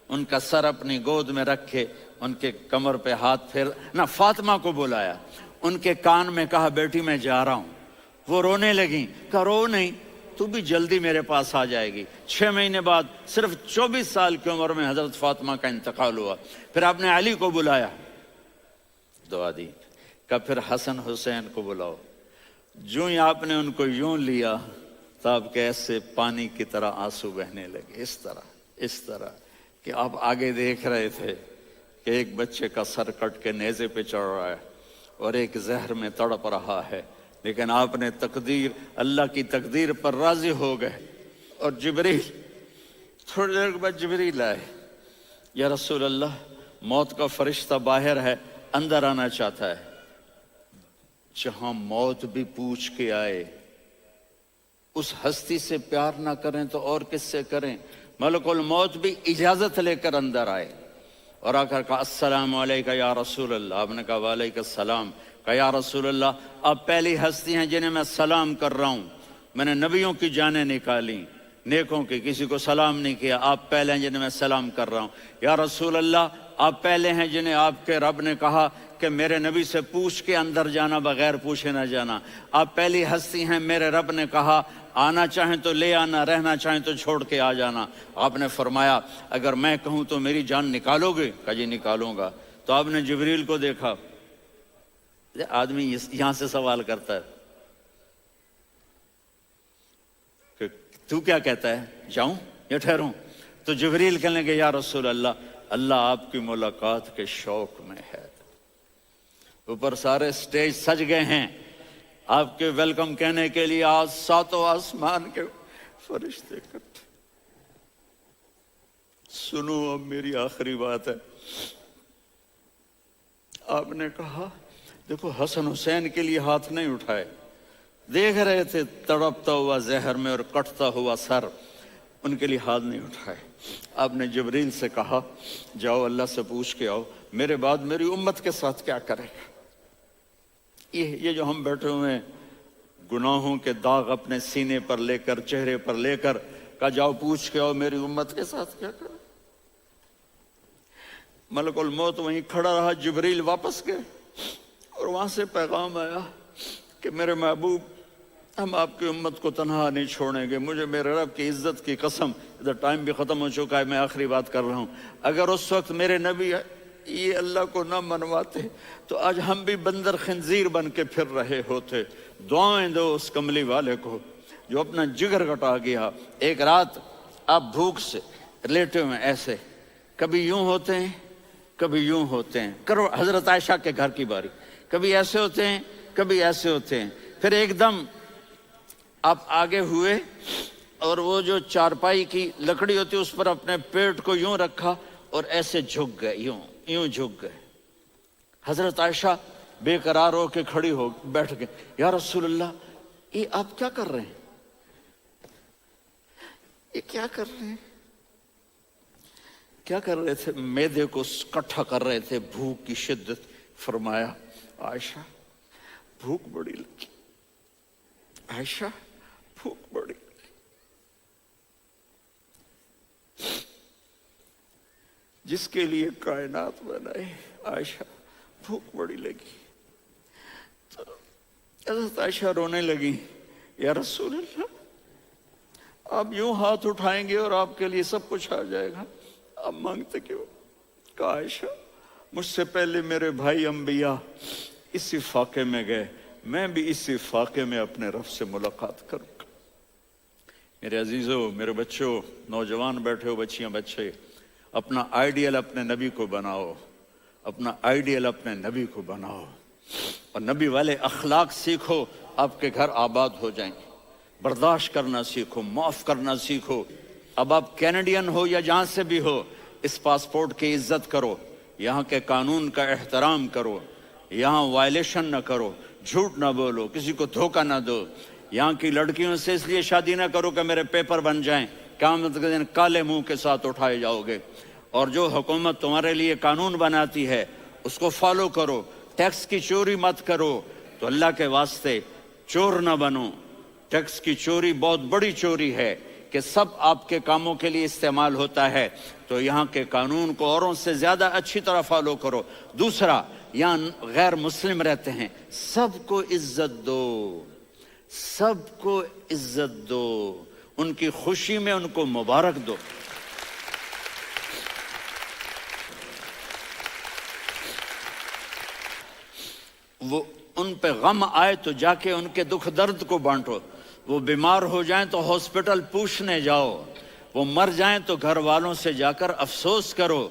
ان کا سر اپنی گود میں رکھے، ان کے کمر پہ ہاتھ پھیر نہ، فاطمہ کو بلایا، ان کے کان میں کہا بیٹی میں جا رہا ہوں۔ وہ رونے لگیں، کہا رو نہیں، تو بھی جلدی میرے پاس آ جائے گی۔ 6 مہینے بعد صرف 24 سال کی عمر میں حضرت فاطمہ کا انتقال ہوا۔ پھر آپ نے علی کو بلایا، دعا دی، کہا پھر حسن حسین کو بلاؤ۔ جو ہی آپ نے ان کو یوں لیا تو آپ کے ایسے پانی کی طرح آنسو بہنے لگے، اس طرح کہ آپ آگے دیکھ رہے تھے کہ ایک بچے کا سر کٹ کے نیزے پہ چڑھ رہا ہے اور ایک زہر میں تڑپ رہا ہے، لیکن آپ نے تقدیر، اللہ کی تقدیر پر راضی ہو گئے۔ اور جبریل، تھوڑی دیر کے بعد جبریل آئے، یا رسول اللہ موت کا فرشتہ باہر ہے، اندر آنا چاہتا ہے۔ جہاں موت بھی پوچھ کے آئے، اس ہستی سے پیار نہ کریں تو اور کس سے کریں؟ ملک الموت بھی اجازت لے کر اندر آئے اور آ کر کہا السلام علیکہ یا رسول اللہ۔ آپ نے کہا وعلیکم السلام۔ کہا یا رسول اللہ آپ پہلی ہستی ہیں جنہیں میں سلام کر رہا ہوں، میں نے نبیوں کی جانیں نکالی، نیکوں کی، کسی کو سلام نہیں کیا، آپ پہلے ہیں جنہیں میں سلام کر رہا ہوں۔ یا رسول اللہ آپ پہلے ہیں جنہیں آپ کے رب نے کہا کہ میرے نبی سے پوچھ کے اندر جانا، بغیر پوچھے نہ جانا۔ آپ پہلی ہستی ہیں، میرے رب نے کہا آنا چاہیں تو لے آنا، رہنا چاہیں تو چھوڑ کے آ جانا۔ آپ نے فرمایا اگر میں کہوں تو میری جان نکالو گے؟ کہا جی نکالوں گا۔ تو آپ نے جبریل کو دیکھا، آدمی یہاں سے سوال کرتا ہے کہ تو کیا کہتا ہے، جاؤں یا ٹھہروں؟ تو جبریل کہنے لگے یا رسول اللہ، اللہ آپ کی ملاقات کے شوق میں ہے۔ اوپر سارے سٹیج سج گئے ہیں آپ کے ویلکم کہنے کے لیے، آج 7 آسمان کے فرشتے اکٹھے۔ سنو اب میری آخری بات ہے۔ آپ نے کہا دیکھو حسن حسین کے لیے ہاتھ نہیں اٹھائے، دیکھ رہے تھے تڑپتا ہوا زہر میں اور کٹتا ہوا سر، ان کے لیے ہاتھ نہیں اٹھائے۔ آپ نے جبریل سے کہا جاؤ اللہ سے پوچھ کے آؤ میرے بعد میری امت کے ساتھ کیا کرے گا۔ یہ جو ہم بیٹھے ہوئے ہیں گناہوں کے داغ اپنے سینے پر لے کر، چہرے پر لے کر، کہا جاؤ پوچھ کے آؤ میری امت کے ساتھ کیا کرے۔ ملک الموت وہیں کھڑا رہا، جبریل واپس گئے اور وہاں سے پیغام آیا کہ میرے محبوب ہم آپ کی امت کو تنہا نہیں چھوڑیں گے، مجھے میرے رب کی عزت کی قسم، ادھر ٹائم بھی ختم ہو چکا ہے، میں آخری بات کر رہا ہوں، اگر اس وقت میرے نبی یہ اللہ کو نہ منواتے تو آج ہم بھی بندر خنزیر بن کے پھر رہے ہوتے۔ دعائیں دو اس کملی والے کو جو اپنا جگر کٹا گیا۔ ایک رات آپ بھوک سے لیٹے ہوئے ایسے، کبھی یوں ہوتے ہیں کبھی یوں ہوتے ہیں، کرو حضرت عائشہ کے گھر کی باری، کبھی ایسے ہوتے ہیں کبھی ایسے ہوتے ہیں، پھر ایک دم آپ آگے ہوئے اور وہ جو چارپائی کی لکڑی ہوتی اس پر اپنے پیٹ کو یوں رکھا اور ایسے جھک گئے، یوں جھک گئے۔ حضرت عائشہ بے قرار ہو کے کھڑی ہو بیٹھ گئے، یا رسول اللہ یہ آپ کیا کر رہے ہیں، یہ کیا کر رہے ہیں؟ کیا کر رہے تھے؟ معدے کو کٹھا کر رہے تھے، بھوک کی شدت۔ فرمایا عائشہ بھوک بڑی لگی، عائشہ بھوک بڑی لگی، جس کے لیے کائنات بنائے، عائشہ بھوک بڑی لگی۔ تو حضرت عائشہ رونے لگی، یا رسول اللہ آپ یوں ہاتھ اٹھائیں گے اور آپ کے لیے سب کچھ آ جائے گا، آپ مانگتے کیوں؟ کہا عائشہ مجھ سے پہلے میرے بھائی انبیاء اسی فاقے میں گئے، میں بھی اسی فاقے میں اپنے رب سے ملاقات کروں گا۔ میرے عزیزوں، میرے بچوں، نوجوان بیٹھے ہو، بچیاں بچے، اپنا آئیڈیل اپنے نبی کو بناؤ، اپنا آئیڈیل اپنے نبی کو بناؤ، اور نبی والے اخلاق سیکھو، آپ کے گھر آباد ہو جائیں گے۔ برداشت کرنا سیکھو، معاف کرنا سیکھو۔ اب آپ کینیڈین ہو یا جہاں سے بھی ہو، اس پاسپورٹ کی عزت کرو، یہاں کے قانون کا احترام کرو، یہاں وائلیشن نہ کرو، جھوٹ نہ بولو، کسی کو دھوکہ نہ دو۔ یہاں کی لڑکیوں سے اس لیے شادی نہ کرو کہ میرے پیپر بن جائیں، قیامت کے دن کالے منہ کے ساتھ اٹھائے جاؤ گے۔ اور جو حکومت تمہارے لیے قانون بناتی ہے اس کو فالو کرو، ٹیکس کی چوری مت کرو۔ تو اللہ کے واسطے چور نہ بنو، ٹیکس کی چوری بہت بڑی چوری ہے کہ سب آپ کے کاموں کے لیے استعمال ہوتا ہے۔ تو یہاں کے قانون کو اوروں سے زیادہ اچھی طرح فالو کرو۔ دوسرا، یہاں غیر مسلم رہتے ہیں، سب کو عزت دو، سب کو عزت دو، ان کی خوشی میں ان کو مبارک دو۔ وہ ان پہ غم آئے تو جا کے ان کے دکھ درد کو بانٹو۔ وہ بیمار ہو جائیں تو ہاسپٹل پوچھنے جاؤ، وہ مر جائیں تو گھر والوں سے جا کر افسوس کرو۔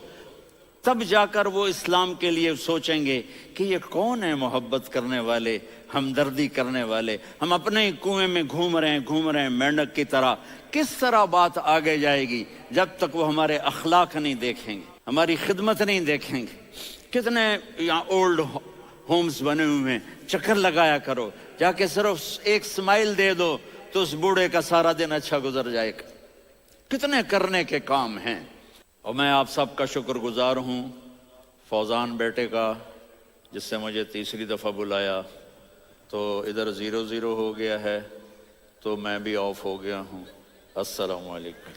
تب جا کر وہ اسلام کے لیے سوچیں گے کہ یہ کون ہے محبت کرنے والے، ہمدردی کرنے والے۔ ہم اپنے ہی کنویں میں گھوم رہے ہیں مینڈک کی طرح۔ کس طرح بات آگے جائے گی جب تک وہ ہمارے اخلاق نہیں دیکھیں گے، ہماری خدمت نہیں دیکھیں گے۔ کتنے یہاں اولڈ ہومز بنے ہوئے ہیں، چکر لگایا کرو، جا کے صرف ایک سمائل دے دو تو اس بوڑھے کا سارا دن اچھا گزر جائے گا۔ کتنے کرنے کے کام ہیں۔ اور میں آپ سب کا شکر گزار ہوں، فوزان بیٹے کا، جس سے مجھے تیسری دفعہ بلایا۔ تو ادھر 0-0 ہو گیا ہے تو میں بھی آف ہو گیا ہوں۔ السلام علیکم۔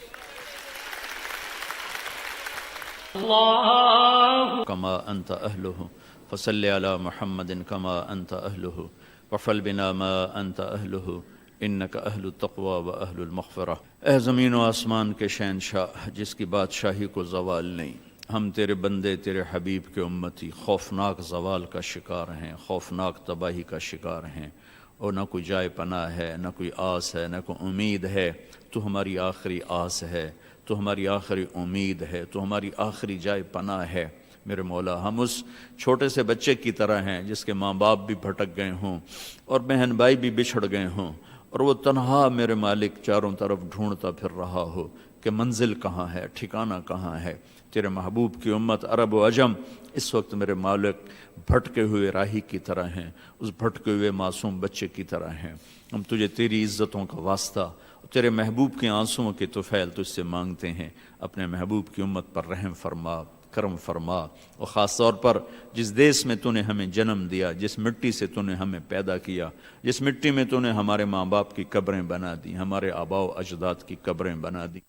کما انت اہلہ فصلی علی محمد کما انت اہلہ وفعل بنا ما انت اہلہ انک اہل التقوی و اہل المغفرہ۔ اے زمین و آسمان کے شہنشاہ، جس کی بادشاہی کو زوال نہیں، ہم تیرے بندے، تیرے حبیب کے امتی خوفناک زوال کا شکار ہیں، خوفناک تباہی کا شکار ہیں، اور نہ کوئی جائے پناہ ہے، نہ کوئی آس ہے، نہ کوئی امید ہے۔ تو ہماری آخری آس ہے، تو ہماری آخری امید ہے، تو ہماری آخری جائے پناہ ہے۔ میرے مولا، ہم اس چھوٹے سے بچے کی طرح ہیں جس کے ماں باپ بھی بھٹک گئے ہوں اور بہن بھائی بھی بچھڑ گئے ہوں، اور وہ تنہا میرے مالک چاروں طرف ڈھونڈتا پھر رہا ہو کہ منزل کہاں ہے، ٹھکانہ کہاں ہے۔ تیرے محبوب کی امت عرب و عجم اس وقت میرے مالک بھٹکے ہوئے راہی کی طرح ہیں، اس بھٹکے ہوئے معصوم بچے کی طرح ہیں۔ ہم تجھے تیری عزتوں کا واسطہ، تیرے محبوب کے آنسوؤں کے طفیل تجھ سے مانگتے ہیں۔ اپنے محبوب کی امت پر رحم فرما، کرم فرما، اور خاص طور پر جس دیس میں تو نے ہمیں جنم دیا، جس مٹی سے تو نے ہمیں پیدا کیا، جس مٹی میں تو نے ہمارے ماں باپ کی قبریں بنا دی، ہمارے آباء و اجداد کی قبریں بنا دی،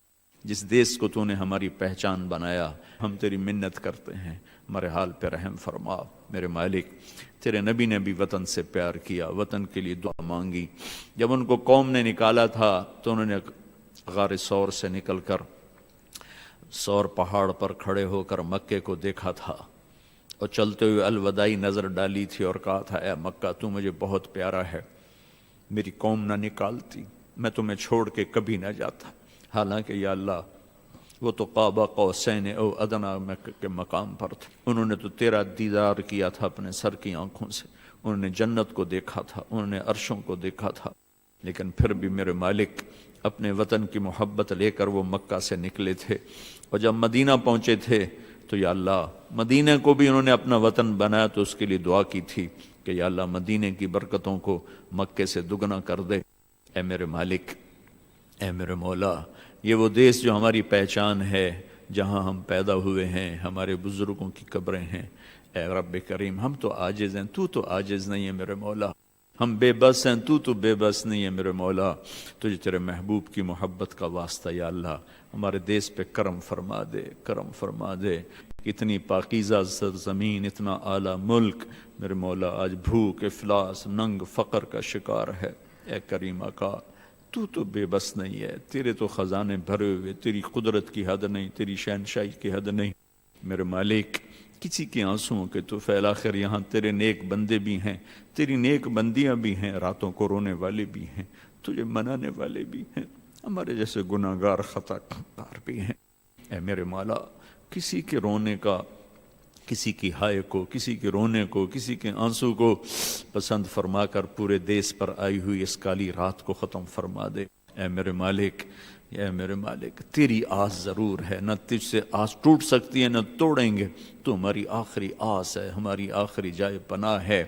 جس دیس کو تو نے ہماری پہچان بنایا، ہم تیری منت کرتے ہیں، ہمارے حال پہ رحم فرما۔ میرے مالک، تیرے نبی نے بھی وطن سے پیار کیا، وطن کے لیے دعا مانگی۔ جب ان کو قوم نے نکالا تھا تو انہوں نے غار ثور سے نکل کر ثور پہاڑ پر کھڑے ہو کر مکے کو دیکھا تھا، اور چلتے ہوئے الوداعی نظر ڈالی تھی اور کہا تھا، اے مکہ، تو مجھے بہت پیارا ہے، میری قوم نہ نکالتی، میں تمہیں چھوڑ کے کبھی نہ جاتا۔ حالانکہ یا اللہ، وہ تو قاب قوسین او ادنیٰ کے مقام پر تھے، انہوں نے تو تیرا دیدار کیا تھا اپنے سر کی آنکھوں سے، انہوں نے جنت کو دیکھا تھا، انہوں نے عرشوں کو دیکھا تھا، لیکن پھر بھی میرے مالک اپنے وطن کی محبت لے کر وہ مکہ سے نکلے تھے، اور جب مدینہ پہنچے تھے تو یا اللہ، مدینہ کو بھی انہوں نے اپنا وطن بنایا تو اس کے لیے دعا کی تھی کہ یا اللہ مدینہ کی برکتوں کو مکے سے دگنا کر دے۔ اے میرے مالک، اے میرے مولا، یہ وہ دیس جو ہماری پہچان ہے، جہاں ہم پیدا ہوئے ہیں، ہمارے بزرگوں کی قبریں ہیں۔ اے رب کریم، ہم تو عاجز ہیں، تو عاجز نہیں ہے میرے مولا، ہم بے بس ہیں، تو بے بس نہیں ہے میرے مولا۔ تجھے تیرے محبوب کی محبت کا واسطہ یا اللہ ہمارے دیس پہ کرم فرما دے، کرم فرما دے۔ اتنی پاکیزہ سرزمین، اتنا اعلیٰ ملک میرے مولا آج بھوک، افلاس، ننگ، فقر کا شکار ہے۔ اے کریم آقا، تو بے بس نہیں ہے، تیرے تو خزانے بھرے ہوئے، تیری قدرت کی حد نہیں، تیری شہنشاہی کی حد نہیں۔ میرے مالک، کسی کے آنسوؤں کے تو فیل، آخر یہاں تیرے نیک بندے بھی ہیں، تیری نیک بندیاں بھی ہیں، راتوں کو رونے والے بھی ہیں، تجھے منانے والے بھی ہیں۔ ہمارے جیسے گناہگار خطا کار بھی ہیں۔ اے میرے مولا، کسی کے رونے کا، کسی کی ہائے کو، کسی کے رونے کو، کسی کے آنسو کو پسند فرما کر پورے دیس پر آئی ہوئی اس کالی رات کو ختم فرما دے۔ اے میرے مالک، اے میرے مالک، تیری آس ضرور ہے، نہ تجھ سے آس ٹوٹ سکتی ہے نہ توڑیں گے، تو ہماری آخری آس ہے، ہماری آخری جائے پناہ ہے۔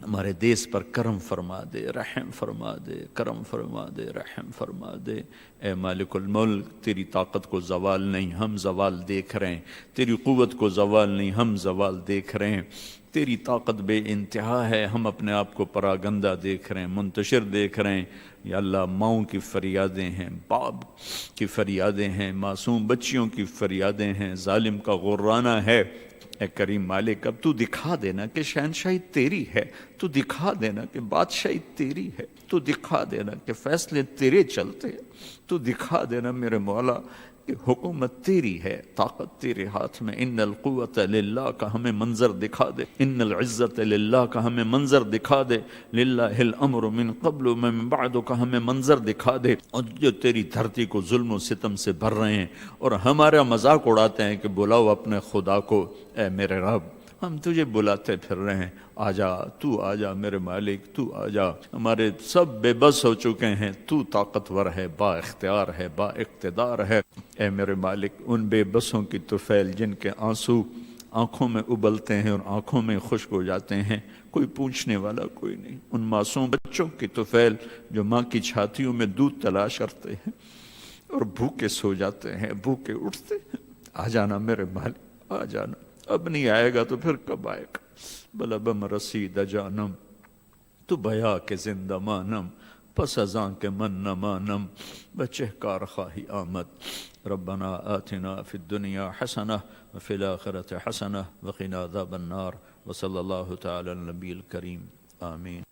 ہمارے دیس پر کرم فرما دے، رحم فرما دے، کرم فرما دے، رحم فرما دے۔ اے مالک الملک، تیری طاقت کو زوال نہیں، ہم زوال دیکھ رہے ہیں، تیری قوت کو زوال نہیں، ہم زوال دیکھ رہے ہیں۔ تیری طاقت بے انتہا ہے، ہم اپنے آپ کو پراگندہ دیکھ رہے ہیں، منتشر دیکھ رہے ہیں۔ یا اللہ، ماؤں کی فریادیں ہیں، باپ کی فریادیں ہیں، معصوم بچیوں کی فریادیں ہیں، ظالم کا غرانہ ہے۔ اے کریم مالک، اب تو دکھا دینا کہ شہنشاہی تیری ہے، تو دکھا دینا کہ بادشاہی تیری ہے، تو دکھا دینا کہ فیصلے تیرے چلتے ہیں، تو دکھا دینا میرے مولا کہ حکومت تیری ہے، طاقت تیرے ہاتھ میں۔ ان القوت للہ کا ہمیں منظر دکھا دے، ان العزت للہ کا ہمیں منظر دکھا دے، للہ الامر من قبل و من بعد کا ہمیں منظر دکھا دے۔ اور جو تیری دھرتی کو ظلم و ستم سے بھر رہے ہیں اور ہمارا مذاق اڑاتے ہیں کہ بلاؤ اپنے خدا کو، اے میرے رب، ہم تجھے بلاتے پھر رہے ہیں، آجا، تو آجا میرے مالک، تو آجا۔ ہمارے سب بے بس ہو چکے ہیں، تو طاقتور ہے، با اختیار ہے، با اقتدار ہے۔ اے میرے مالک، ان بے بسوں کی طفیل جن کے آنسو آنکھوں میں ابلتے ہیں اور آنکھوں میں خشک ہو جاتے ہیں، کوئی پوچھنے والا کوئی نہیں، ان معصوم بچوں کی طفیل جو ماں کی چھاتیوں میں دودھ تلاش کرتے ہیں اور بھوکے سو جاتے ہیں، بھوکے اٹھتے ہیں، آ جانا میرے مالک، آ جانا۔ اب نہیں آئے گا تو پھر کب آئے گا؟ بلا بم رسید جانم تو بیا کے زندہ مانم، پس ازاں کے من نہ مانم، بچہ کار خواہی آمد۔ ربنا آتنا فی الدنیا حسنہ وفی الآخرۃ حسنہ وقنا عذاب النار، وصلی اللہ تعالی علی النبی الکریم، آمین۔